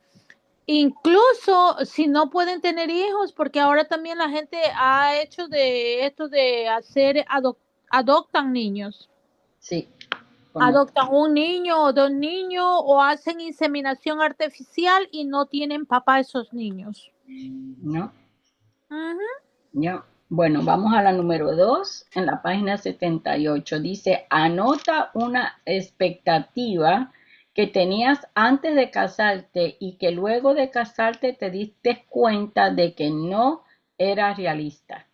B: Incluso si no pueden tener hijos, porque ahora también la gente ha hecho de esto de hacer, adoptan niños.
A: Sí, con
B: Adoptan un niño o dos niños o hacen inseminación artificial y no tienen papá esos niños.
A: ¿no?
B: Ujú.
A: Ya. Bueno, vamos a la número 2 en la página 78. Dice, anota una expectativa que tenías antes de casarte y que luego de casarte te diste cuenta de que no era realista.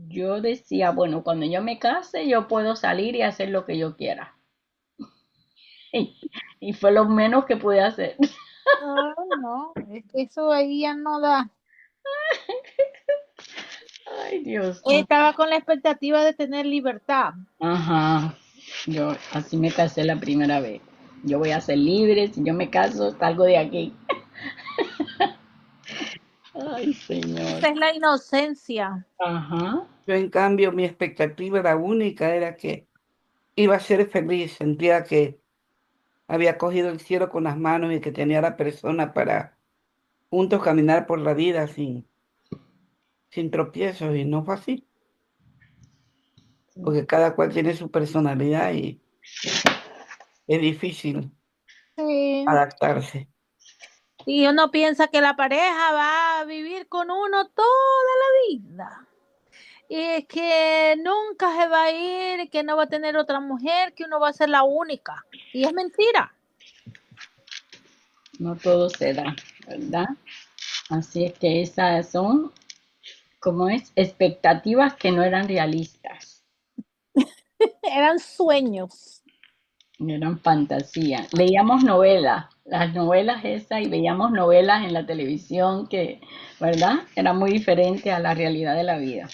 A: Yo decía, bueno, cuando yo me case, yo puedo salir y hacer lo que yo quiera. Y fue lo menos que pude hacer.
B: Ah, no, es que eso ahí ya no da.
A: Ay, Dios.
B: Estaba con la expectativa de tener libertad.
A: Ajá. Yo así me casé la primera vez. Yo voy a ser libre, si yo me caso, salgo de aquí. Ay, señor.
B: Esa es la inocencia.
A: Ajá.
C: Yo, en cambio, mi expectativa, la única, era que iba a ser feliz. Sentía que había cogido el cielo con las manos y que tenía a la persona para juntos caminar por la vida sin tropiezos. Y no fue así, porque cada cual tiene su personalidad y es difícil
B: Sí.
C: adaptarse.
B: Y uno piensa que la pareja va a vivir con uno toda la vida. Y es que nunca se va a ir, que no va a tener otra mujer, que uno va a ser la única. Y es mentira.
A: No todo se da, ¿verdad? Así es que esas son, como es, expectativas que no eran realistas,
B: Eran sueños.
A: eran fantasía. Leíamos novelas, las novelas esas, y veíamos novelas en la televisión que, ¿verdad? Era muy diferente a la realidad de la vida.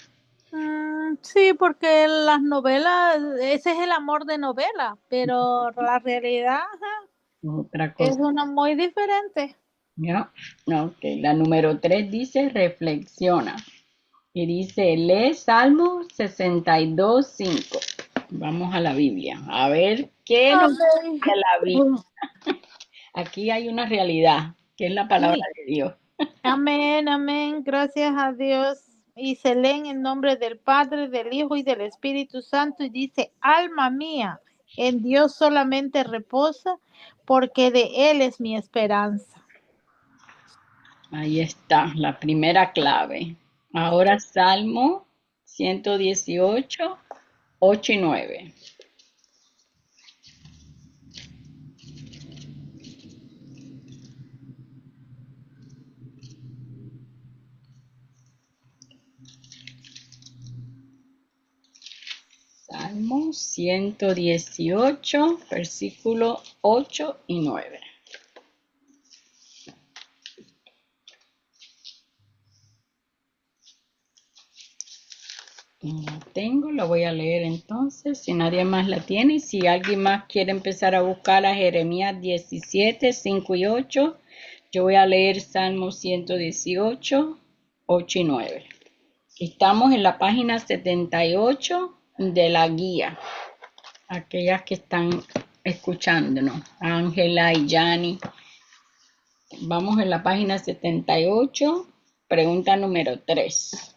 B: Sí, porque las novelas, ese es el amor de novela, pero la realidad
A: Otra
B: es
A: cosa.
B: una muy diferente.
A: ¿Ya? Ok, la número 3 dice reflexiona y dice lee Salmo 62:5. Vamos a la Biblia, a ver qué nos
B: Amén.
A: dice la Biblia. Aquí hay una realidad, que es la palabra
B: Sí,
A: de Dios.
B: amén, amén, gracias a Dios. Y se lee en el nombre del Padre, del Hijo y del Espíritu Santo y dice, alma mía, en Dios solamente reposa, porque de Él es mi esperanza.
A: Ahí está, la primera clave. Ahora Salmo 118, 8 y 9. Salmo 118, versículo 8 y 9. La tengo, la voy a leer entonces, si nadie más la tiene. Y si alguien más quiere empezar a buscar a Jeremías 17, 5 y 8, yo voy a leer Salmo 118, 8 y 9. Estamos en la página 78 de la guía. Aquellas que están escuchándonos, Ángela y Yani. Vamos en la página 78, pregunta número 3.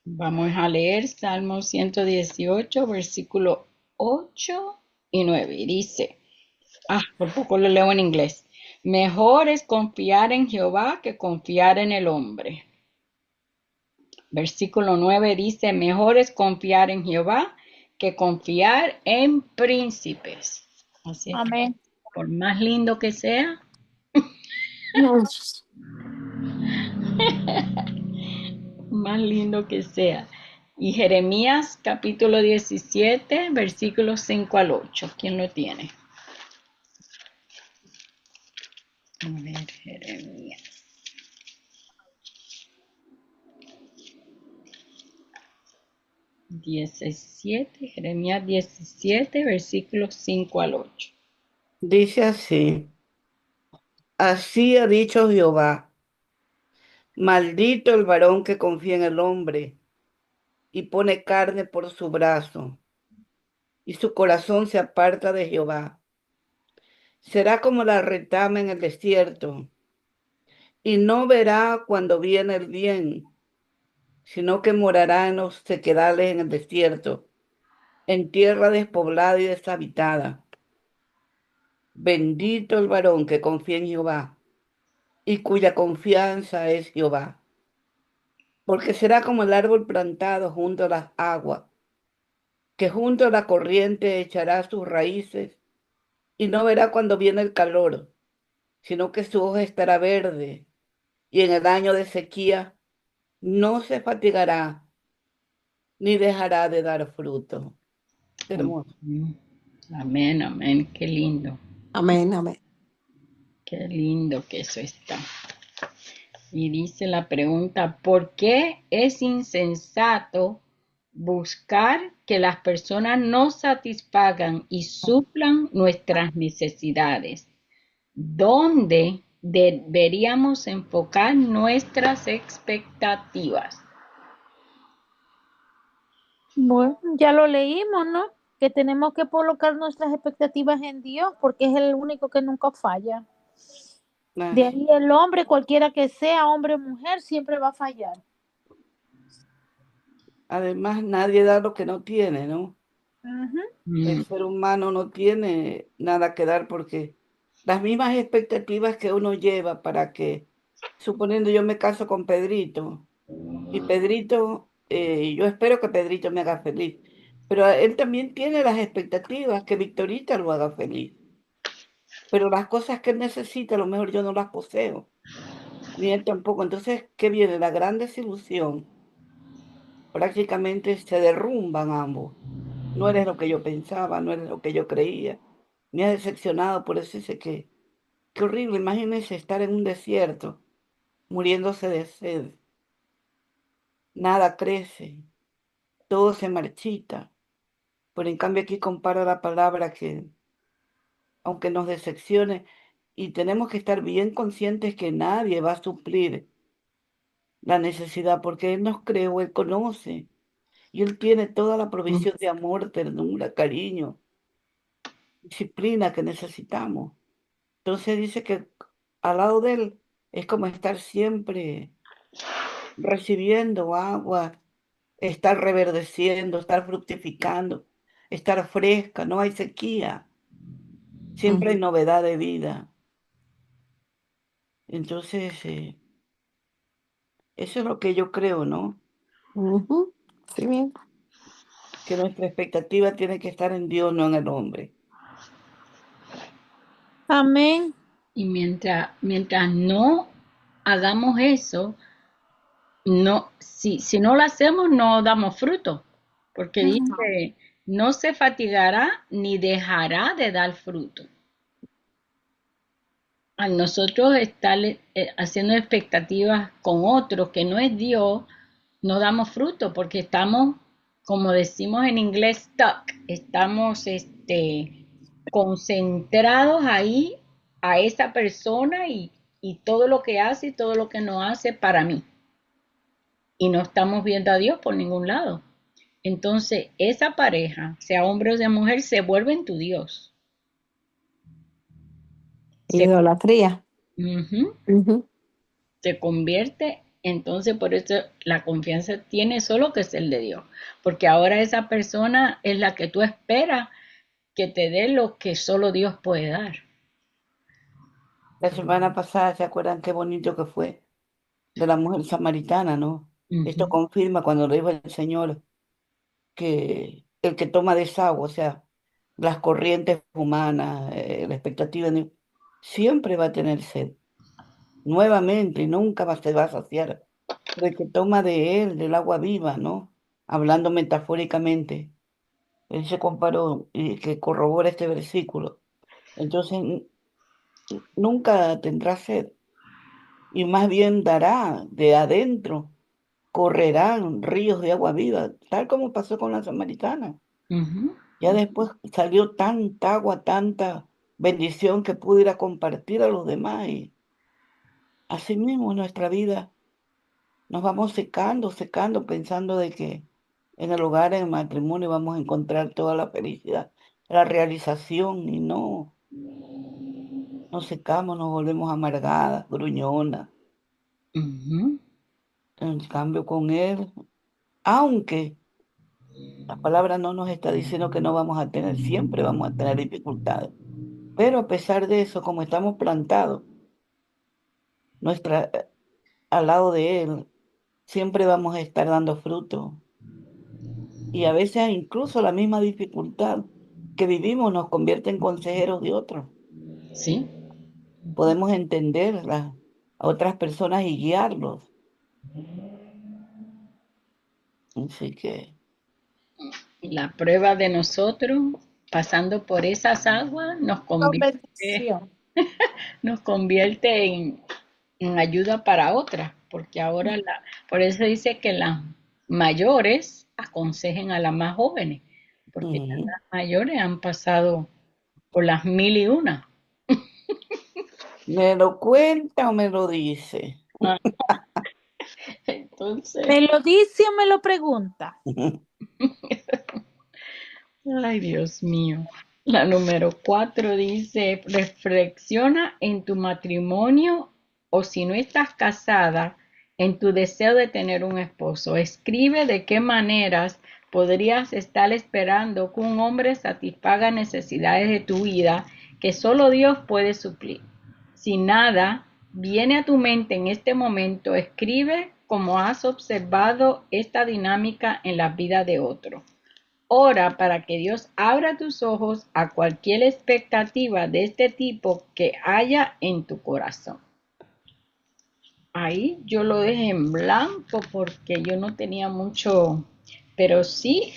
A: Vamos a leer Salmo 118, versículo 8 y 9. Y dice, por poco lo leo en inglés. Mejor es confiar en Jehová que confiar en el hombre. Versículo 9 dice, mejor es confiar en Jehová que confiar en príncipes. Así es que,
B: Amén.
A: por más lindo que sea, más lindo que sea. Y Jeremías capítulo 17, versículos 5 al 8. ¿Quién lo tiene? A ver, Jeremías. Jeremías 17, versículos 5 al 8.
C: Dice así, así ha dicho Jehová, maldito el varón que confía en el hombre y pone carne por su brazo, y su corazón se aparta de Jehová. Será como la retama en el desierto, y no verá cuando viene el bien, sino que morará en los sequedales en el desierto, en tierra despoblada y deshabitada. Bendito el varón que confía en Jehová, y cuya confianza es Jehová, porque será como el árbol plantado junto a las aguas, que junto a la corriente echará sus raíces, y no verá cuando viene el calor, sino que su hoja estará verde, y en el año de sequía no se fatigará, ni dejará de dar fruto. Hermoso.
A: Amén, amén. Qué lindo.
D: Amén, amén.
A: Qué lindo que eso está. Y dice la pregunta, ¿por qué es insensato buscar que las personas nos satisfagan y suplan nuestras necesidades? ¿Dónde deberíamos enfocar nuestras expectativas?
B: Bueno, ya lo leímos, ¿no? Que tenemos que colocar nuestras expectativas en Dios porque es el único que nunca falla. De ahí el hombre, cualquiera que sea, hombre o mujer, siempre va a fallar.
C: Además, nadie da lo que no tiene, ¿no? El ser humano no tiene nada que dar porque las mismas expectativas que uno lleva para que, suponiendo yo me caso con Pedrito, y Pedrito, yo espero que Pedrito me haga feliz, pero él también tiene las expectativas que Victorita lo haga feliz. Pero las cosas que él necesita, a lo mejor yo no las poseo, ni él tampoco. Entonces, ¿qué viene? La gran desilusión. Prácticamente se derrumban ambos. No eres lo que yo pensaba, no eres lo que yo creía. Me ha decepcionado, por eso dice que, qué horrible, imagínense estar en un desierto, muriéndose de sed. Nada crece, todo se marchita. Pero en cambio aquí compara la palabra que, aunque nos decepcione, y tenemos que estar bien conscientes que nadie va a suplir la necesidad, porque Él nos creó, Él conoce, y Él tiene toda la provisión de amor, ternura, cariño, disciplina que necesitamos. Entonces dice que al lado de Él es como estar siempre recibiendo agua, estar reverdeciendo, estar fructificando, estar fresca, no hay sequía, siempre hay novedad de vida. Entonces, eso es lo que yo creo, ¿no?
D: Sí, bien.
C: Que nuestra expectativa tiene que estar en Dios, no en el hombre.
B: Amén.
A: Y mientras no hagamos eso, no, si no lo hacemos, no damos fruto. Porque dice, no se fatigará ni dejará de dar fruto. Al nosotros estar haciendo expectativas con otro que no es Dios, no damos fruto porque estamos, como decimos en inglés, stuck. Estamos concentrados ahí a esa persona y todo lo que hace y todo lo que no hace para mí. Y no estamos viendo a Dios por ningún lado. Entonces, esa pareja, sea hombre o sea mujer, se vuelve en tu Dios. Se,
D: Idolatría.
A: Ujú,
D: Ujú.
A: se convierte, entonces por eso la confianza tiene solo que ser de Dios. Porque ahora esa persona es la que tú esperas que te dé lo que solo Dios puede dar.
C: La semana pasada, ¿se acuerdan qué bonito que fue de la mujer samaritana, no? Esto
A: Ujú.
C: confirma cuando le dijo el Señor que el que toma desagüe, o sea, las corrientes humanas, la expectativa de siempre va a tener sed, nuevamente, y nunca se va a saciar. Pero el que toma de él, del agua viva, ¿no? Hablando metafóricamente, él se comparó y que corrobora este versículo. Entonces, nunca tendrá sed, y más bien dará de adentro, correrán ríos de agua viva, tal como pasó con la samaritana.
A: Ujú.
C: Ya después salió tanta agua, tanta bendición que pude ir a compartir a los demás. Y así mismo en nuestra vida nos vamos secando, secando, pensando de que en el hogar, en el matrimonio, vamos a encontrar toda la felicidad, la realización. Y no, nos secamos, nos volvemos amargadas, gruñonas.
A: Ujú.
C: En cambio, con él, aunque la palabra no nos está diciendo que no vamos a tener, siempre vamos a tener dificultades. Pero a pesar de eso, como estamos plantados, nuestra, al lado de Él, siempre vamos a estar dando fruto. Y a veces incluso la misma dificultad que vivimos nos convierte en consejeros de otros.
A: Sí,
C: Podemos entender a otras personas y guiarlos. Así que,
A: la prueba de nosotros pasando por esas aguas
B: Con bendición.
A: nos convierte en ayuda para otras, porque ahora por eso dice que las mayores aconsejen a las más jóvenes, porque ya
C: ujú,
A: las mayores han pasado por las mil y una.
C: ¿me lo cuenta o me lo dice?
A: Ah, entonces,
B: ¿Me lo dice o me lo pregunta?
A: ay Dios mío. La número 4 dice, reflexiona en tu matrimonio o si no estás casada, en tu deseo de tener un esposo. Escribe de qué maneras podrías estar esperando que un hombre satisfaga necesidades de tu vida que solo Dios puede suplir. Si nada viene a tu mente en este momento, escribe cómo has observado esta dinámica en la vida de otro. Ora para que Dios abra tus ojos a cualquier expectativa de este tipo que haya en tu corazón. Ahí yo lo dejé en blanco porque yo no tenía mucho, pero sí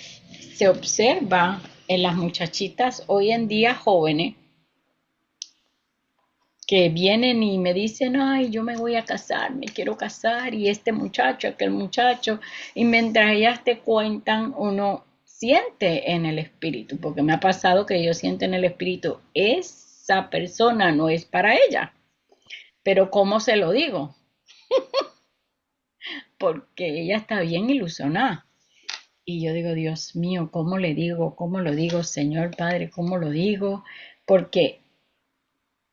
A: se observa en las muchachitas hoy en día jóvenes que vienen y me dicen, ay, yo me voy a casar, me quiero casar, y este muchacho, aquel muchacho, y mientras ellas te cuentan, uno siente en el espíritu, porque me ha pasado que yo siento en el espíritu, esa persona no es para ella, pero ¿cómo se lo digo? Porque ella está bien ilusionada. Y yo digo, Dios mío, ¿cómo le digo? ¿Cómo lo digo, Señor Padre? ¿Cómo lo digo? Porque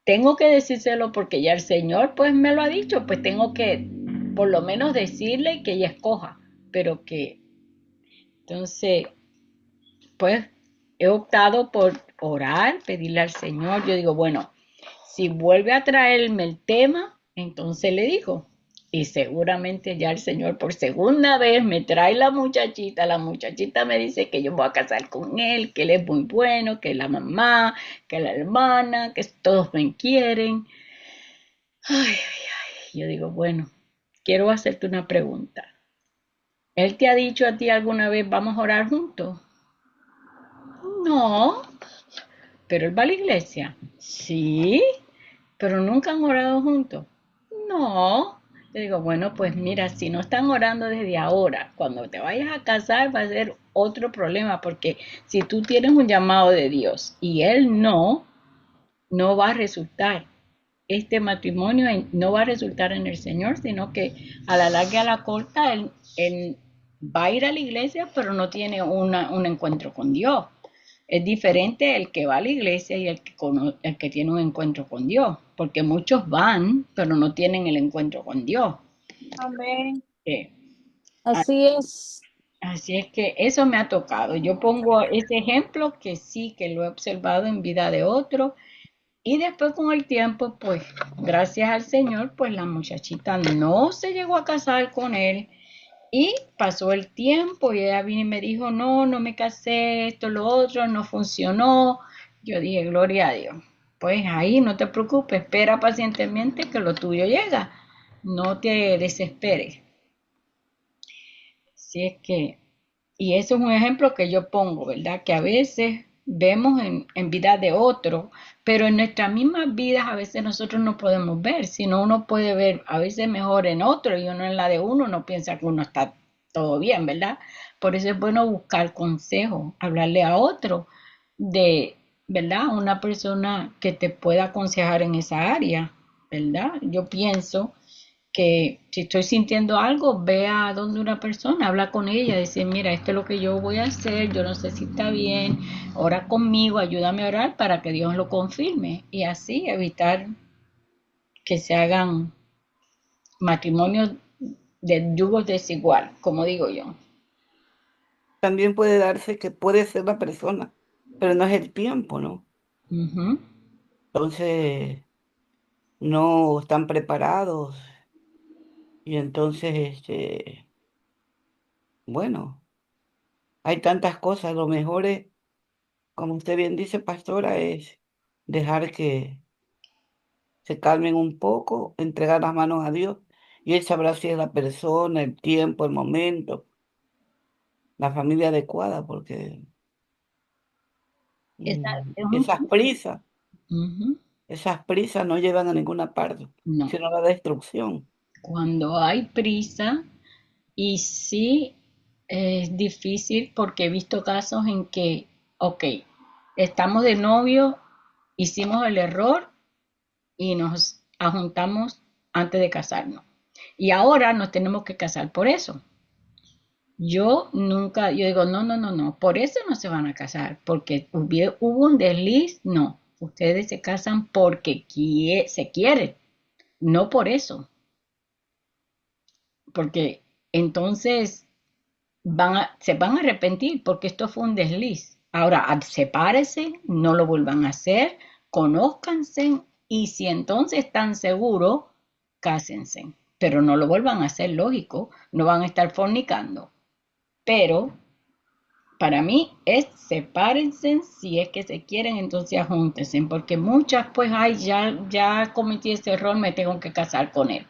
A: tengo que decírselo porque ya el Señor pues me lo ha dicho, pues tengo que por lo menos decirle que ella escoja, pero que entonces pues he optado por orar, pedirle al Señor, yo digo, bueno, si vuelve a traerme el tema, entonces le digo, y seguramente ya el Señor por segunda vez me trae la muchachita me dice que yo me voy a casar con él, que él es muy bueno, que la mamá, que la hermana, que todos me quieren. Ay, ay, ay. Yo digo, bueno, quiero hacerte una pregunta. ¿Él te ha dicho a ti alguna vez, vamos a orar juntos? No, pero él va a la iglesia. Sí, pero nunca han orado juntos. No. Yo digo, bueno, pues mira, si no están orando desde ahora, cuando te vayas a casar va a ser otro problema, porque si tú tienes un llamado de Dios y él no, no va a resultar. Este matrimonio no va a resultar en el Señor, sino que a la larga y a la corta él va a ir a la iglesia, pero no tiene un encuentro con Dios. Es diferente el que va a la iglesia y el que tiene un encuentro con Dios, porque muchos van, pero no tienen el encuentro con Dios.
B: Amén.
A: Eh,
B: Así es.
A: Así es que eso me ha tocado. Yo pongo ese ejemplo que sí, que lo he observado en vida de otro. Y después con el tiempo, pues gracias al Señor, pues la muchachita no se llegó a casar con él. Y pasó el tiempo y ella vino y me dijo, no, no me casé, esto, lo otro, no funcionó. Yo dije, gloria a Dios. Pues ahí no te preocupes, espera pacientemente que lo tuyo llega. No te desesperes. Si es que, y eso es un ejemplo que yo pongo, ¿verdad? Que a veces vemos en vida de otro, pero en nuestras mismas vidas a veces nosotros no podemos ver, sino uno puede ver a veces mejor en otro y uno en la de uno no piensa que uno está todo bien, ¿verdad? Por eso es bueno buscar consejo, hablarle a otro de, ¿verdad? Una persona que te pueda aconsejar en esa área, ¿verdad? Yo pienso que si estoy sintiendo algo, ve a donde una persona, habla con ella, dice, mira, esto es lo que yo voy a hacer, yo no sé si está bien, ora conmigo, ayúdame a orar para que Dios lo confirme y así evitar que se hagan matrimonios de yugos desigual, como digo yo.
C: También puede darse que puede ser la persona, pero no es el tiempo, ¿no?
A: Ujú.
C: Entonces no están preparados y entonces, bueno, hay tantas cosas. Lo mejor es, como usted bien dice, pastora, es dejar que se calmen un poco, entregar las manos a Dios y Él sabrá si es la persona, el tiempo, el momento, la familia adecuada, porque
A: Esa es un
C: esas
A: tiempo.
C: prisas,
A: Ujú.
C: esas prisas no llevan a ninguna parte,
A: No,
C: sino a la destrucción.
A: cuando hay prisa y sí es difícil porque he visto casos en que, ok, estamos de novio, hicimos el error y nos ajuntamos antes de casarnos. Y ahora nos tenemos que casar por eso. Yo nunca, yo digo, no, no, no, no, por eso no se van a casar, porque hubo un desliz, no. Ustedes se casan porque se quieren, no por eso, porque entonces se van a arrepentir porque esto fue un desliz. Ahora, sepárense, no lo vuelvan a hacer, conózcanse y si entonces están seguros, cásense. Pero no lo vuelvan a hacer, lógico, no van a estar fornicando. Pero para mí es sepárense si es que se quieren, entonces ajúntense, porque muchas pues, ay, ya cometí ese error, me tengo que casar con él.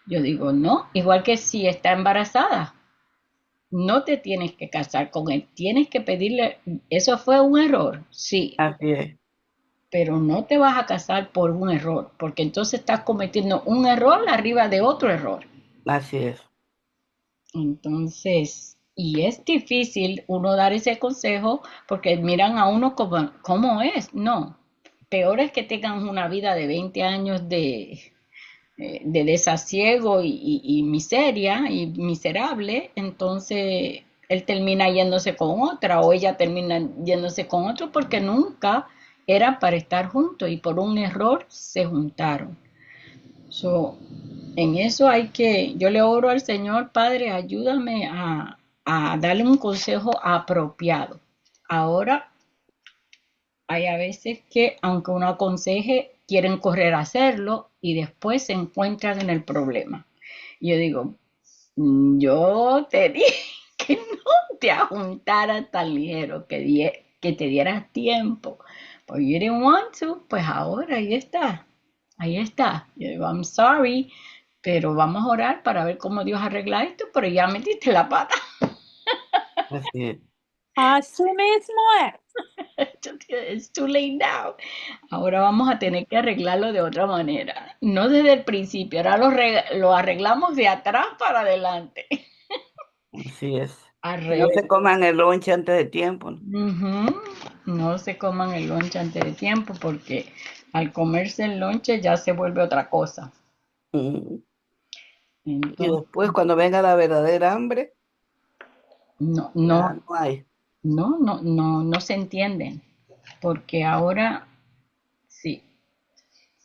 A: Yo digo, no, igual que si está embarazada, no te tienes que casar con él, tienes que pedirle, eso fue un error, sí,
C: Así es,
A: pero no te vas a casar por un error, porque entonces estás cometiendo un error arriba de otro error.
C: así es.
A: Entonces, y es difícil uno dar ese consejo porque miran a uno como, ¿cómo es? No, peor es que tengan una vida de 20 años de desasiego y miseria y miserable, entonces él termina yéndose con otra o ella termina yéndose con otro porque nunca era para estar juntos y por un error se juntaron. So, en eso yo le oro al Señor, Padre, ayúdame a darle un consejo apropiado. Ahora, hay a veces que, aunque uno aconseje, quieren correr a hacerlo y después se encuentran en el problema. Y yo digo, yo te dije que no te ajuntaras tan ligero, que te dieras tiempo. Pues you didn't want to, pues ahora ahí está. Ahí está. Yo digo, I'm sorry, pero vamos a orar para ver cómo Dios arregla esto, pero ya metiste la pata.
C: Así es.
B: Así mismo es.
A: It's too late now. Ahora vamos a tener que arreglarlo de otra manera. No desde el principio, ahora lo arreglamos de atrás para adelante.
C: Así es.
A: Al
C: Que no
A: revés.
C: se coman el lonche antes de tiempo, ¿no?
A: Ujú. No se coman el lonche antes de tiempo porque al comerse el lonche ya se vuelve otra cosa.
C: Mm. Y
A: Entonces,
C: después, cuando venga la verdadera hambre,
A: no,
C: ya
A: no,
C: no hay.
A: no se entienden. Porque ahora sí,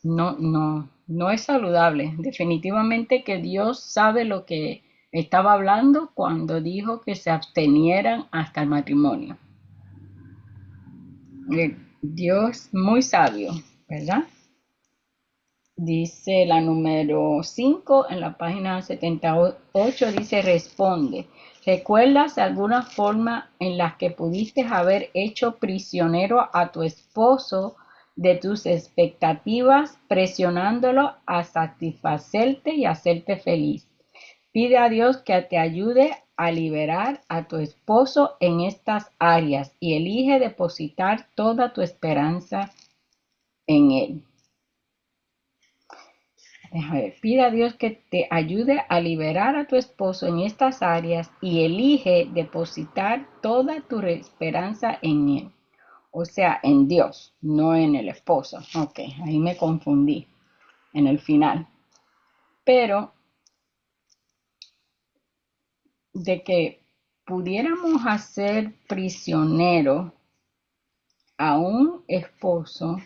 A: no es saludable. Definitivamente que Dios sabe lo que estaba hablando cuando dijo que se abstenieran hasta el matrimonio. Dios muy sabio, ¿verdad? Dice la número 5 en la página 78, dice responde. ¿Recuerdas alguna forma en la que pudiste haber hecho prisionero a tu esposo de tus expectativas, presionándolo a satisfacerte y hacerte feliz? Pide a Dios que te ayude a liberar a tu esposo en estas áreas y elige depositar toda tu esperanza en él. A ver, pide a Dios que te ayude a liberar a tu esposo en estas áreas y elige depositar toda tu esperanza en él. O sea, en Dios, no en el esposo. Ok, ahí me confundí en el final. Pero de que pudiéramos hacer prisionero a un esposo,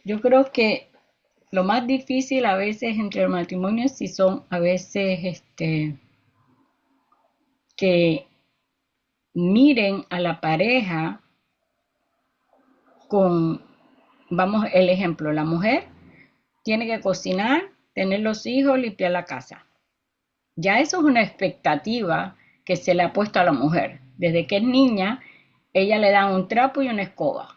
A: yo creo que lo más difícil a veces entre el matrimonio si son a veces que miren a la pareja con, vamos, el ejemplo, la mujer tiene que cocinar, tener los hijos, limpiar la casa. Ya eso es una expectativa que se le ha puesto a la mujer. Desde que es niña, ella le da un trapo y una escoba.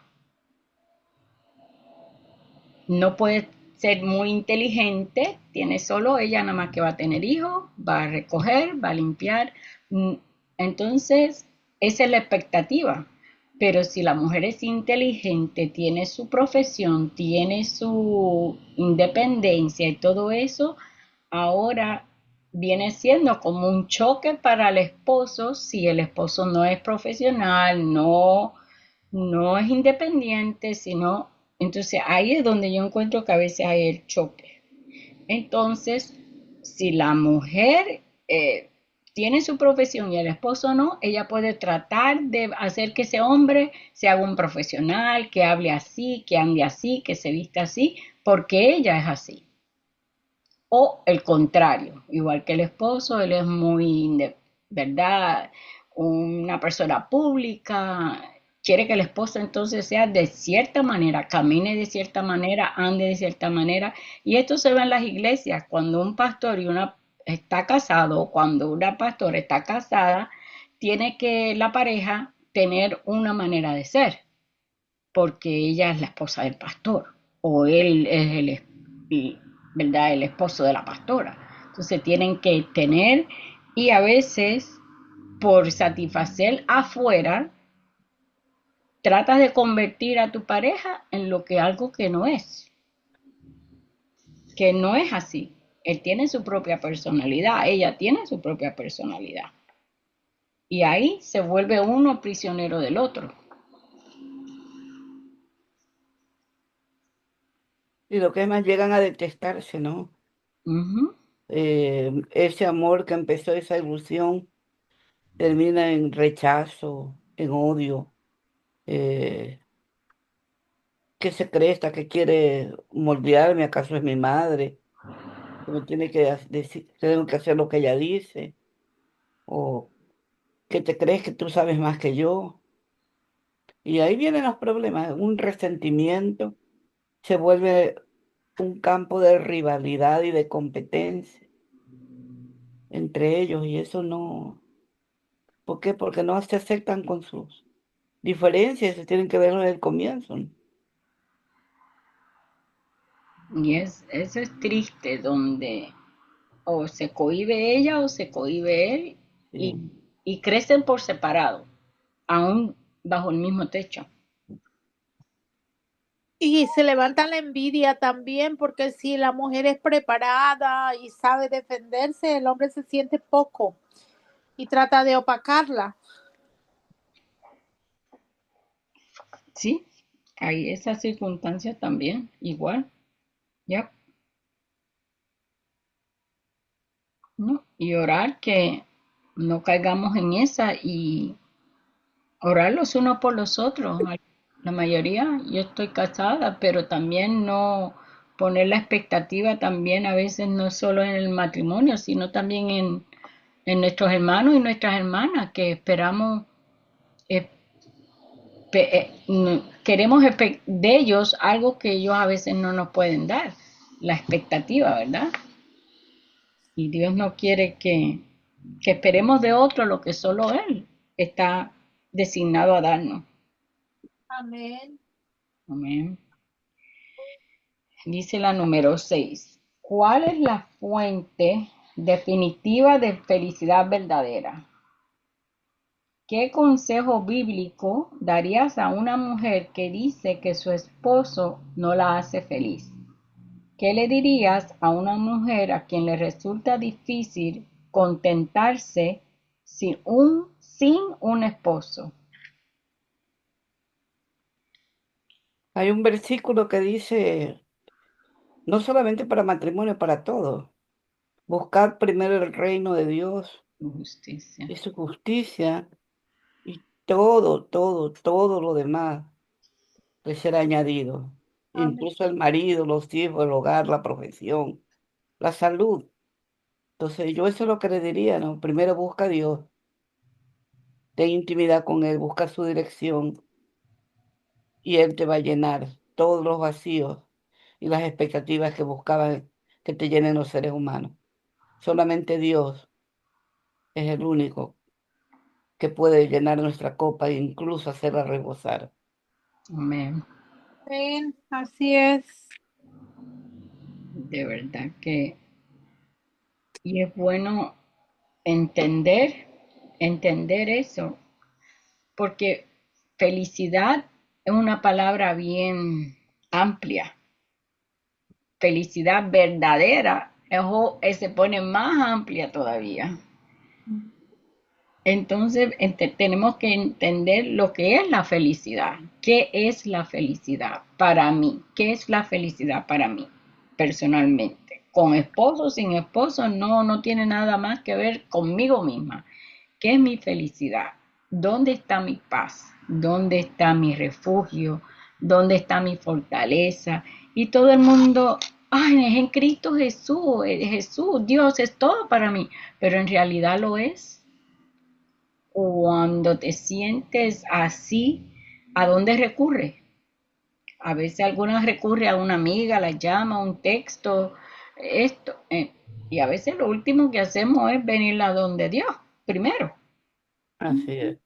A: No puede ser muy inteligente, tiene solo ella nada más que va a tener hijos, va a recoger, va a limpiar. Entonces, esa es la expectativa. Pero si la mujer es inteligente, tiene su profesión, tiene su independencia y todo eso, ahora viene siendo como un choque para el esposo si el esposo no es profesional, no es independiente, sino, entonces ahí es donde yo encuentro que a veces hay el choque. Entonces, si la mujer tiene su profesión y el esposo no, ella puede tratar de hacer que ese hombre sea un profesional, que hable así, que ande así, que se vista así, porque ella es así. O el contrario, igual que el esposo, él es muy, ¿verdad? Una persona pública, quiere que el esposo entonces sea de cierta manera, camine de cierta manera, ande de cierta manera. Y esto se ve en las iglesias, cuando un pastor y una está casado, o cuando una pastora está casada, tiene que la pareja tener una manera de ser, porque ella es la esposa del pastor, o él es ¿verdad? El esposo de la pastora. Entonces tienen que tener, y a veces por satisfacer afuera, tratas de convertir a tu pareja en lo que algo que no es así. Él tiene su propia personalidad, ella tiene su propia personalidad. Y ahí se vuelve uno prisionero del otro.
C: Y lo que es más, llegan a detestarse, ¿no?
A: Ujú.
C: Ese amor que empezó, esa ilusión, termina en rechazo, en odio. Eh, ¿Qué se cree esta que quiere moldearme? ¿Acaso es mi madre? Que me tiene que decir, tengo que hacer lo que ella dice. ¿O que te crees que tú sabes más que yo? Y ahí vienen los problemas, un resentimiento, se vuelve un campo de rivalidad y de competencia entre ellos y eso no, ¿por qué? Porque no se aceptan con sus diferencias, se tienen que ver desde el comienzo, ¿no?
A: Y eso es triste, donde o se cohíbe ella o se cohíbe él y,
C: Sí.
A: y crecen por separado, aún bajo el mismo techo.
B: Y se levanta la envidia también, porque si la mujer es preparada y sabe defenderse, el hombre se siente poco y trata de opacarla.
A: Sí, hay esas circunstancias también, igual, ya, ¿no? Y orar que no caigamos en esa y orar los unos por los otros. La mayoría, yo estoy casada, pero también no poner la expectativa también a veces no solo en el matrimonio, sino también en nuestros hermanos y nuestras hermanas, que esperamos, eh, queremos de ellos algo que ellos a veces no nos pueden dar, la expectativa, ¿verdad? Y Dios no quiere que esperemos de otro lo que solo Él está designado a darnos.
B: Amén.
A: Amén. Dice la número 6. ¿Cuál es la fuente definitiva de felicidad verdadera? ¿Qué consejo bíblico darías a una mujer que dice que su esposo no la hace feliz? ¿Qué le dirías a una mujer a quien le resulta difícil contentarse sin un esposo?
C: Hay un versículo que dice, no solamente para matrimonio, para todo. Buscar primero el reino de Dios
A: Justicia.
C: y su justicia y todo lo demás le será añadido.
B: Amén.
C: Incluso el marido, los hijos, el hogar, la profesión, la salud. Entonces yo eso es lo que le diría, ¿no? Primero busca a Dios, ten intimidad con Él, busca su dirección y Él te va a llenar todos los vacíos y las expectativas que buscaban que te llenen los seres humanos. Solamente Dios es el único que puede llenar nuestra copa e incluso hacerla rebosar.
A: Amén.
B: Amén. Así es.
A: De verdad que, y es bueno entender eso, porque felicidad es una palabra bien amplia. Felicidad verdadera se pone más amplia todavía. Entonces tenemos que entender lo que es la felicidad. ¿Qué es la felicidad para mí? ¿Qué es la felicidad para mí personalmente? Con esposo, sin esposo, no tiene nada más que ver conmigo misma. ¿Qué es mi felicidad? ¿Dónde está mi paz? ¿Dónde está mi refugio? ¿Dónde está mi fortaleza? Y todo el mundo, ay, es en Cristo Jesús, Jesús, Dios es todo para mí, pero en realidad lo es. Cuando te sientes así, ¿a dónde recurre? A veces algunas recurre a una amiga, la llama, un texto, esto, y a veces lo último que hacemos es venir a donde Dios, primero.
C: Así es.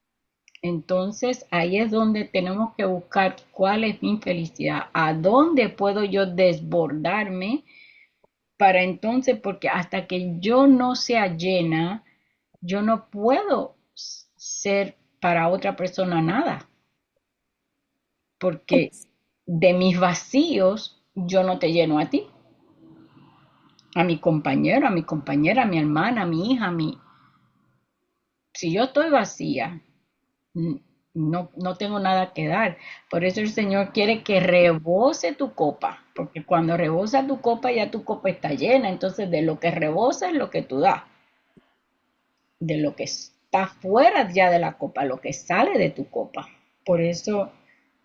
A: Entonces ahí es donde tenemos que buscar cuál es mi felicidad, a dónde puedo yo desbordarme para entonces, porque hasta que yo no sea llena, yo no puedo ser para otra persona nada, porque de mis vacíos yo no te lleno a ti, a mi compañero, a mi compañera, a mi hermana, a mi hija, si yo estoy vacía, no tengo nada que dar. Por eso el Señor quiere que rebose tu copa, porque cuando rebosa tu copa ya tu copa está llena, entonces de lo que rebosa es lo que tú das, de lo que está fuera ya de la copa, lo que sale de tu copa. Por eso,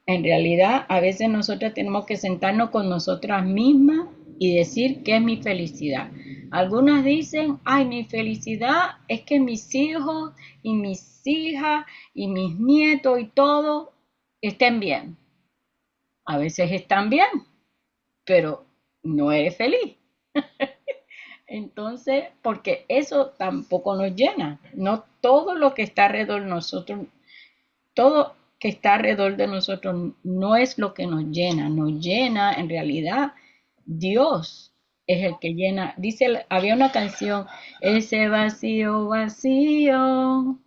A: en realidad, a veces nosotros tenemos que sentarnos con nosotras mismas y decir qué es mi felicidad. Algunas dicen, ay, mi felicidad es que mis hijos y mis hijas y mis nietos y todo estén bien. A veces están bien, pero no eres feliz. Entonces, porque eso tampoco nos llena. No todo lo que está alrededor de nosotros, todo que está alrededor de nosotros no es lo que nos llena en realidad Dios es el que llena. Dice, había una canción, ese vacío vacío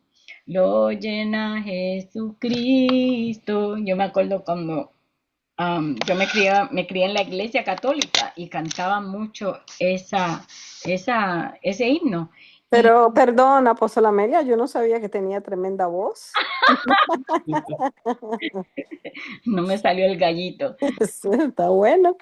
A: lo llena Jesucristo. Yo me acuerdo cuando Yo me crié en la iglesia católica y cantaba mucho ese himno. Y
D: Pero, perdón, apóstola Amelia, yo no sabía que tenía tremenda voz.
A: no me salió el gallito.
D: Sí, está bueno.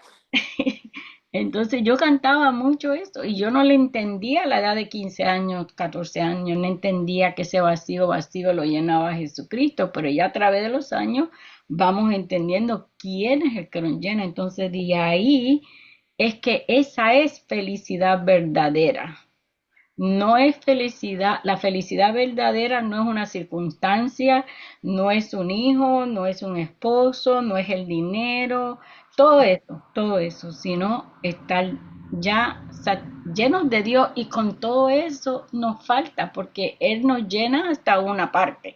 A: Entonces yo cantaba mucho esto y yo no le entendía a la edad de 15 años, 14 años, no entendía que ese vacío lo llenaba Jesucristo, pero ya a través de los años vamos entendiendo quién es el que nos llena. Entonces de ahí es que esa es felicidad verdadera. No es felicidad, la felicidad verdadera no es una circunstancia, no es un hijo, no es un esposo, no es el dinero, todo eso, sino estar ya llenos de Dios y con todo eso nos falta porque Él nos llena hasta una parte.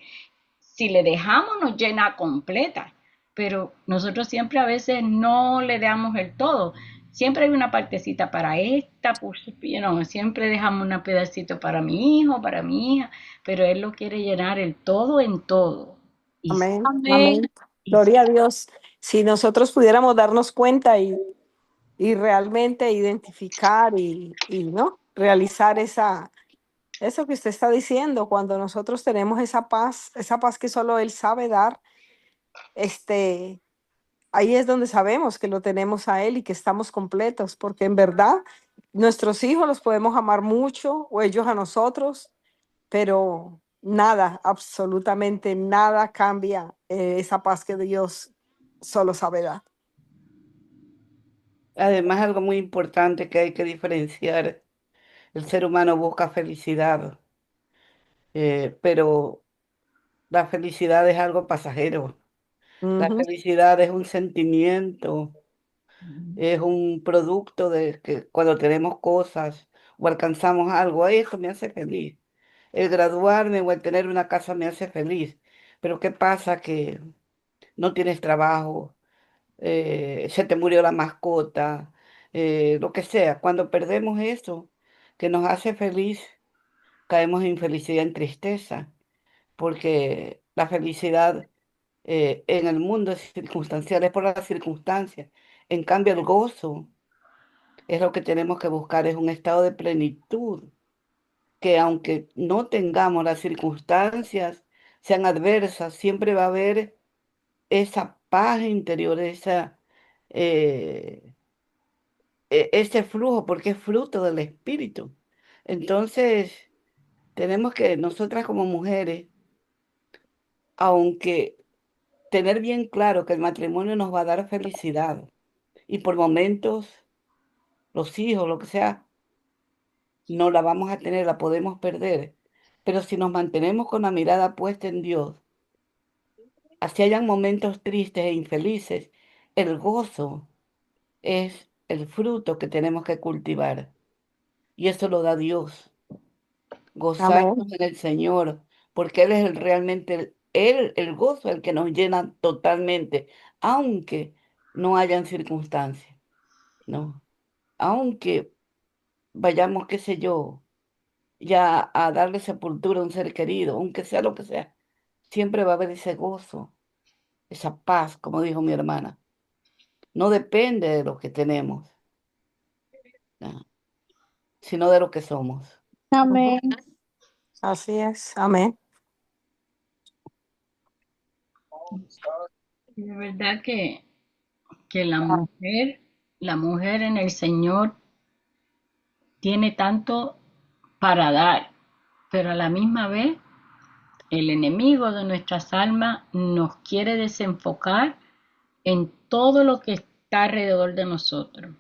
A: Si le dejamos nos llena completa, pero nosotros siempre a veces no le damos el todo. Siempre hay una partecita para esta, pues, siempre dejamos un pedacito para mi hijo, para mi hija, pero él lo quiere llenar el todo en todo. Y,
D: Amén,
B: Amén.
D: amén.
A: y
D: Gloria a Dios. Si nosotros pudiéramos darnos cuenta y realmente identificar y ¿no? Realizar eso que usted está diciendo, cuando nosotros tenemos esa paz que solo Él sabe dar, este, ahí es donde sabemos que lo tenemos a Él y que estamos completos, porque en verdad nuestros hijos los podemos amar mucho o ellos a nosotros, pero nada, absolutamente nada cambia esa paz que Dios solo sabe dar.
C: Además, algo muy importante que hay que diferenciar, el ser humano busca felicidad, pero la felicidad es algo pasajero. La
D: Ujú,
C: felicidad es un sentimiento, es un producto de que cuando tenemos cosas o alcanzamos algo, eso me hace feliz. El graduarme o el tener una casa me hace feliz. Pero ¿qué pasa? Que no tienes trabajo, se te murió la mascota, lo que sea. Cuando perdemos eso que nos hace feliz, caemos en infelicidad, en tristeza, porque la felicidad en el mundo es circunstancial, es por las circunstancias. En cambio, el gozo es lo que tenemos que buscar, es un estado de plenitud, que aunque no tengamos las circunstancias, sean adversas, siempre va a haber esa paz interior, eh, ese flujo, porque es fruto del espíritu. Entonces, tenemos que, nosotras como mujeres, aunque tener bien claro que el matrimonio nos va a dar felicidad y por momentos los hijos, lo que sea, no la vamos a tener, la podemos perder. Pero si nos mantenemos con la mirada puesta en Dios, así hayan momentos tristes e infelices, el gozo es el fruto que tenemos que cultivar. Y eso lo da Dios,
D: amén,
C: gozarnos en el Señor, porque Él es realmente el gozo, el que nos llena totalmente, aunque no hayan circunstancias, ¿no? Aunque vayamos, qué sé yo, ya a darle sepultura a un ser querido, aunque sea lo que sea, siempre va a haber ese gozo, esa paz, como dijo mi hermana. No depende de lo que tenemos, ¿no? Sino de lo que somos.
D: ujú.
B: Amén.
D: Así es, amén.
A: de verdad que la mujer en el Señor tiene tanto para dar, pero a la misma vez el enemigo de nuestras almas nos quiere desenfocar en todo lo que está alrededor de nosotros.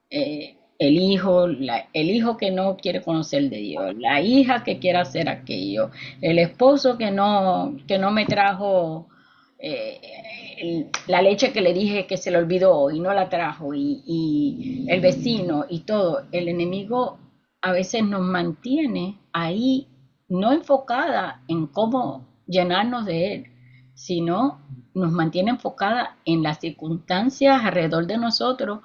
A: El hijo que no quiere conocer de Dios, la hija que quiere hacer aquello, el esposo que no me trajo la leche que le dije que se le olvidó y no la trajo, y el vecino y todo. El enemigo a veces nos mantiene ahí, no enfocada en cómo llenarnos de él, sino nos mantiene enfocada en las circunstancias alrededor de nosotros,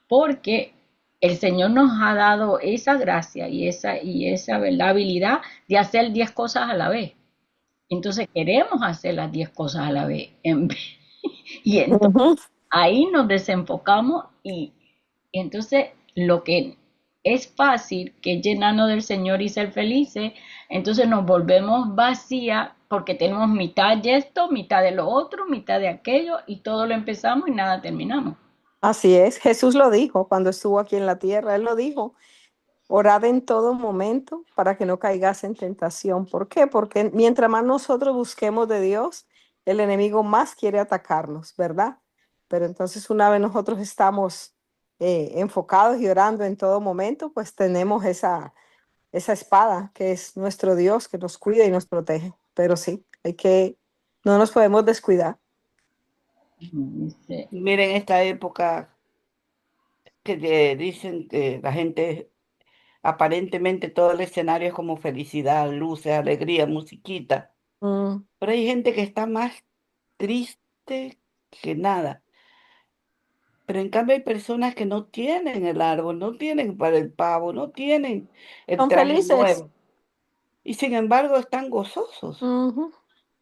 A: porque el Señor nos ha dado esa gracia y esa ¿verdad? Habilidad de hacer 10 cosas a la vez. Entonces queremos hacer las 10 cosas a la vez Y entonces
D: Ujú.
A: ahí nos desenfocamos y entonces lo que es fácil, que es llenarnos del Señor y ser felices, entonces nos volvemos vacía porque tenemos mitad de esto, mitad de lo otro, mitad de aquello y todo lo empezamos y nada terminamos.
D: Así es, Jesús lo dijo cuando estuvo aquí en la tierra, él lo dijo, orad en todo momento para que no caigas en tentación. ¿Por qué? Porque mientras más nosotros busquemos de Dios, el enemigo más quiere atacarnos, ¿verdad? Pero entonces una vez nosotros estamos enfocados y orando en todo momento, pues tenemos esa espada que es nuestro Dios que nos cuida y nos protege. Pero sí, no nos podemos descuidar.
A: Dice,
C: Miren esta época que dicen que la gente, aparentemente todo el escenario es como felicidad, luces, alegría, musiquita.
D: Mm,
C: Pero hay gente que está más triste que nada. Pero en cambio hay personas que no tienen el árbol, no tienen para el pavo, no tienen el
D: son
C: traje
D: felices.
C: nuevo. Y sin embargo están gozosos,
D: Ujú.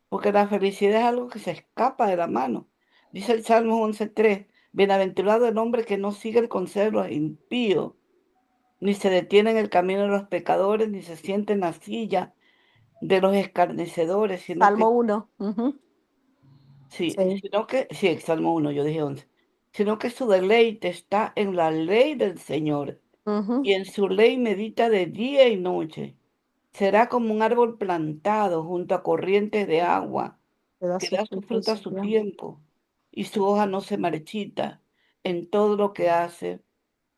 C: porque la felicidad es algo que se escapa de la mano. Dice el Salmo 11:3, bienaventurado el hombre que no sigue el consejo de los impíos, ni se detiene en el camino de los pecadores, ni se siente en la silla de los escarnecedores, sino
D: Salmo
C: que,
D: 1. Ujú. Sí.
C: sí, el Salmo 1, yo dije 11, sino que su deleite está en la ley del Señor,
D: Ujú.
C: y en su ley medita de día y noche. Será como un árbol plantado junto a corrientes de agua,
D: Le da
C: que
D: su
C: da su
D: fruto en
C: fruto a
D: su
C: su
D: tiempo.
C: tiempo, y su hoja no se marchita. En todo lo que hace,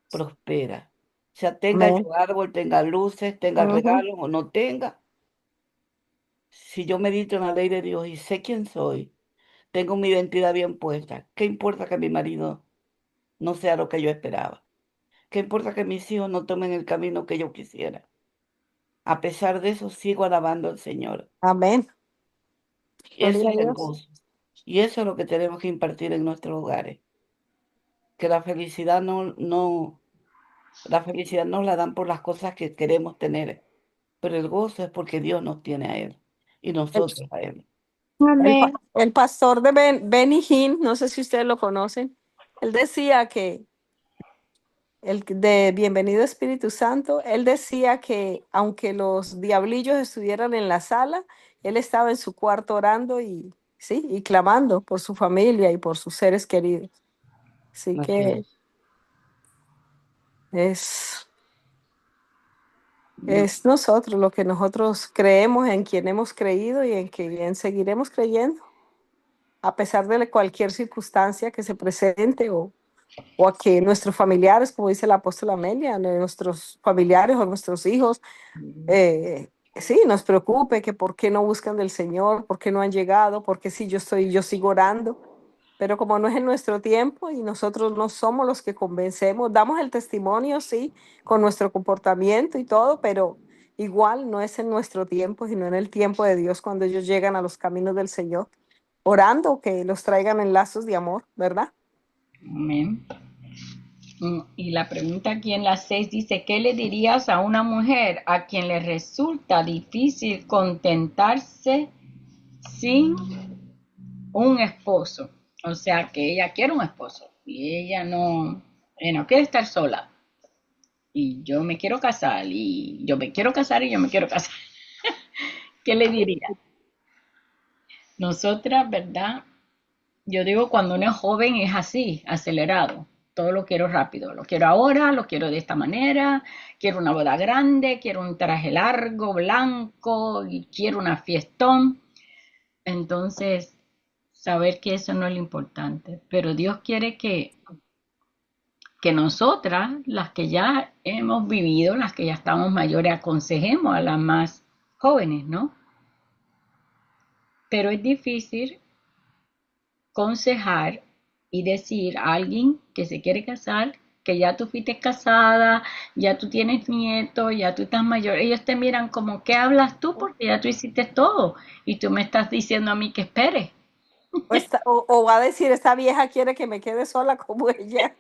C: prospera. O sea, tenga
D: Amén.
C: yo árbol, tenga luces, tenga
D: Ujú.
C: regalos o no tenga. Si yo medito en la ley de Dios y sé quién soy, tengo mi identidad bien puesta. ¿Qué importa que mi marido no sea lo que yo esperaba? ¿Qué importa que mis hijos no tomen el camino que yo quisiera? A pesar de eso, sigo alabando al Señor.
D: Amén.
C: Eso
D: Gloria a
C: es el
D: Dios.
C: gozo. Y eso es lo que tenemos que impartir en nuestros hogares. Que la felicidad la felicidad nos la dan por las cosas que queremos tener. Pero el gozo es porque Dios nos tiene a Él y
D: El,
C: nosotros a Él.
B: Amén.
D: el pastor de Benny Hinn, no sé si ustedes lo conocen, él decía que, el de Bienvenido Espíritu Santo, él decía que aunque los diablillos estuvieran en la sala, él estaba en su cuarto orando y, sí, y clamando por su familia y por sus seres queridos. Así
C: Así
D: que
C: es.
D: es,
A: no,
D: es nosotros lo que nosotros creemos, en quien hemos creído y en quien seguiremos creyendo, a pesar de cualquier circunstancia que se presente o a que nuestros familiares, como dice la apóstola Amelia, nuestros familiares o nuestros hijos, sí, nos preocupe que por qué no buscan del Señor, por qué no han llegado, por qué si yo sigo orando. Pero como no es en nuestro tiempo y nosotros no somos los que convencemos, damos el testimonio, sí, con nuestro comportamiento y todo, pero igual no es en nuestro tiempo, sino en el tiempo de Dios cuando ellos llegan a los caminos del Señor, orando que los traigan en lazos de amor, ¿verdad?
A: amén. Y la pregunta aquí en la 6 dice, ¿qué le dirías a una mujer a quien le resulta difícil contentarse sin un esposo? O sea, que ella quiere un esposo y ella no quiere estar sola. Y yo me quiero casar y yo me quiero casar y yo me quiero casar. ¿Qué le diría? Nosotras, ¿verdad? Yo digo, cuando uno es joven es así, acelerado. Todo lo quiero rápido. Lo quiero ahora, lo quiero de esta manera. Quiero una boda grande, quiero un traje largo, blanco, y quiero una fiestón. Entonces, saber que eso no es lo importante. Pero Dios quiere que nosotras, las que ya hemos vivido, las que ya estamos mayores, aconsejemos a las más jóvenes, ¿no? Pero es difícil aconsejar y decir a alguien que se quiere casar que ya tú fuiste casada, ya tú tienes nietos, ya tú estás mayor. Ellos te miran como, ¿qué hablas tú? Porque ya tú hiciste todo y tú me estás diciendo a mí que espere.
D: O va a decir, esta vieja quiere que me quede sola como ella.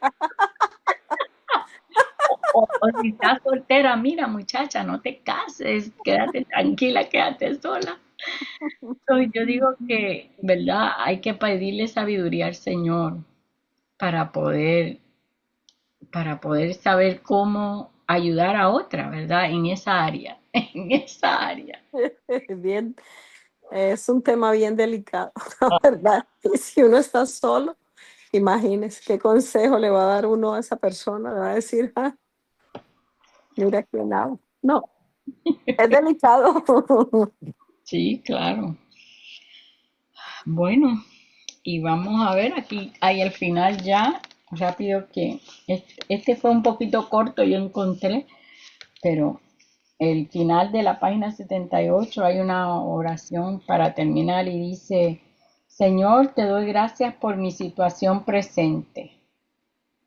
A: O si estás soltera, mira muchacha, no te cases, quédate tranquila, quédate sola. Entonces, yo digo que, ¿verdad? Hay que pedirle sabiduría al Señor para poder, para poder saber cómo ayudar a otra, ¿verdad? En esa área, en esa área.
D: Bien, es un tema bien delicado, la verdad. Y si uno está solo, imagínese qué consejo le va a dar uno a esa persona. Le va a decir, ah, mira quién habla. No, es delicado.
A: Sí, claro. Bueno, y vamos a ver, aquí hay el final ya, rápido que este fue un poquito corto, yo encontré, pero el final de la página 78 hay una oración para terminar y dice, Señor, te doy gracias por mi situación presente.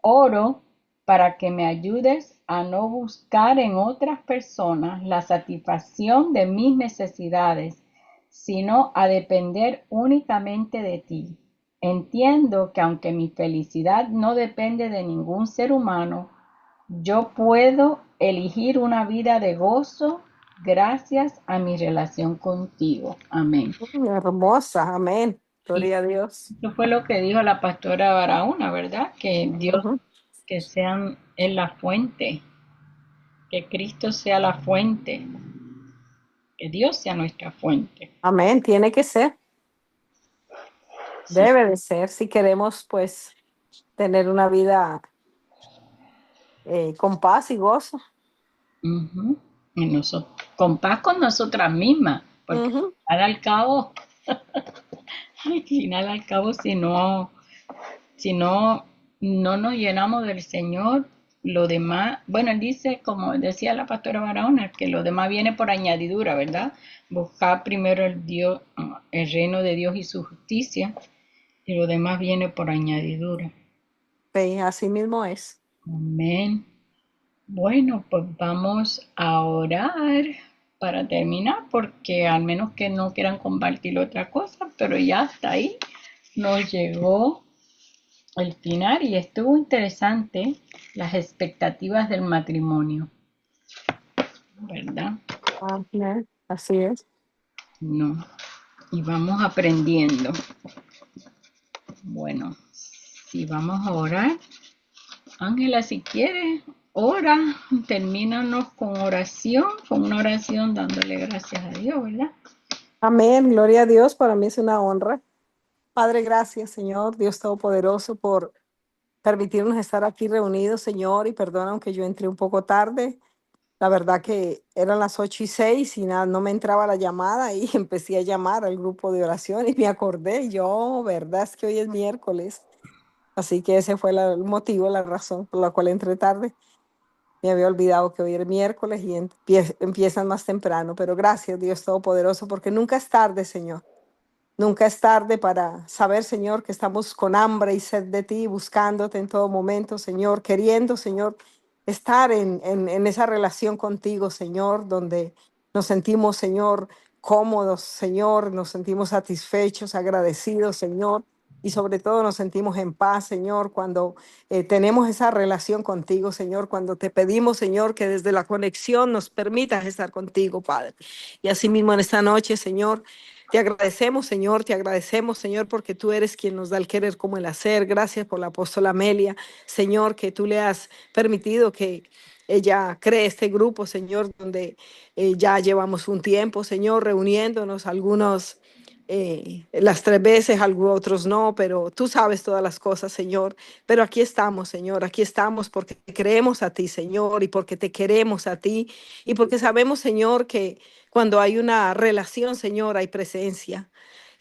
A: Oro para que me ayudes a no buscar en otras personas la satisfacción de mis necesidades, sino a depender únicamente de ti. Entiendo que aunque mi felicidad no depende de ningún ser humano, yo puedo elegir una vida de gozo gracias a mi relación contigo. Amén.
D: Hermosa, amén.
A: Y
D: Gloria a Dios.
A: eso fue lo que dijo la pastora Barahona, ¿verdad? Que Dios,
D: Ujú.
A: que sean en la fuente, que Cristo sea la fuente, que Dios sea nuestra fuente.
D: Amén, tiene que ser,
A: Sí.
D: debe de ser, si queremos pues tener una vida con paz y gozo.
A: Ujú. Y con paz con nosotras mismas, porque
D: Ujú.
A: al final al cabo, si no, no nos llenamos del Señor, lo demás, bueno, él dice, como decía la pastora Barahona, que lo demás viene por añadidura, ¿verdad? Buscar primero el reino de Dios y su justicia, y lo demás viene por añadidura.
D: Sí, así mismo es.
A: Amén. Bueno, pues vamos a orar para terminar, porque al menos que no quieran compartir otra cosa, pero ya hasta ahí nos llegó el final y estuvo interesante las expectativas del matrimonio, ¿verdad?
D: Amén, así es.
A: No. Y vamos aprendiendo. Bueno, si vamos a orar, Ángela, si quieres, ora, termínanos con una oración dándole gracias a Dios, ¿verdad?
D: Amén, gloria a Dios, para mí es una honra. Padre, gracias, Señor, Dios Todopoderoso, por permitirnos estar aquí reunidos, Señor, y perdona aunque yo entré un poco tarde. La verdad que eran las 8:06 y nada, no me entraba la llamada y empecé a llamar al grupo de oración y me acordé, yo, verdad es que hoy es miércoles, así que ese fue el motivo, la razón por la cual entré tarde. Me había olvidado que hoy era miércoles y empiezan más temprano, pero gracias Dios Todopoderoso, porque nunca es tarde, Señor. Nunca es tarde para saber, Señor, que estamos con hambre y sed de ti, buscándote en todo momento, Señor, queriendo, Señor, estar en esa relación contigo, Señor, donde nos sentimos, Señor, cómodos, Señor, nos sentimos satisfechos, agradecidos, Señor, y sobre todo nos sentimos en paz, Señor, cuando tenemos esa relación contigo, Señor, cuando te pedimos, Señor, que desde la conexión nos permitas estar contigo, Padre. Y asimismo en esta noche, Señor, te agradecemos, Señor, porque tú eres quien nos da el querer como el hacer. Gracias por la apóstola Amelia, Señor, que tú le has permitido que ella cree este grupo, Señor, donde ya llevamos un tiempo, Señor, reuniéndonos, algunos las 3 veces, algunos otros no, pero tú sabes todas las cosas, Señor. Pero aquí estamos, Señor, aquí estamos porque creemos a ti, Señor, y porque te queremos a ti, y porque sabemos, Señor, que cuando hay una relación, Señor, hay presencia.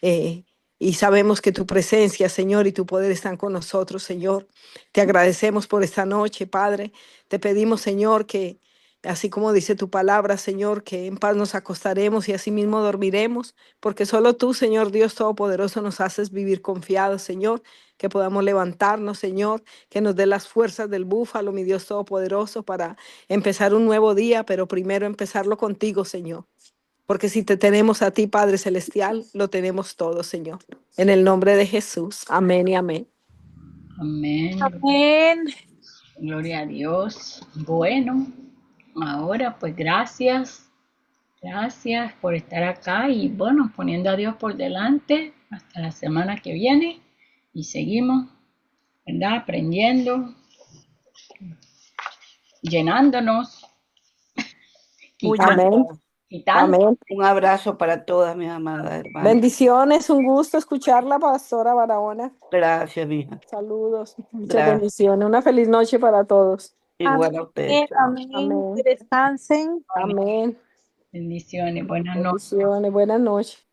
D: Eh, y sabemos que tu presencia, Señor, y tu poder están con nosotros, Señor. Te agradecemos por esta noche, Padre. Te pedimos, Señor, que así como dice tu palabra, Señor, que en paz nos acostaremos y así mismo dormiremos, porque solo tú, Señor Dios Todopoderoso, nos haces vivir confiados, Señor, que podamos levantarnos, Señor, que nos dé las fuerzas del búfalo, mi Dios Todopoderoso, para empezar un nuevo día, pero primero empezarlo contigo, Señor. Porque si te tenemos a ti, Padre Celestial, lo tenemos todo, Señor. En el nombre de Jesús. Amén y amén.
A: Amén.
B: Amén.
A: Gloria a Dios. Bueno, ahora pues gracias. Gracias por estar acá y bueno, poniendo a Dios por delante hasta la semana que viene y seguimos, ¿verdad? Aprendiendo, llenándonos,
C: Muchas
A: quitando,
D: Amén.
C: gracias.
A: quitando.
D: Amén.
C: Un abrazo para todas mis amadas hermanas.
D: Bendiciones, un gusto escucharla, Pastora Barahona.
C: Gracias, mija.
D: Saludos, muchas
C: Gracias.
D: bendiciones. Una feliz noche para todos.
C: Igual a ustedes. Chao.
B: Amén.
D: Amén.
B: Que descansen.
D: Amén.
A: Bendiciones, buenas noches.
D: Bendiciones, buenas noches.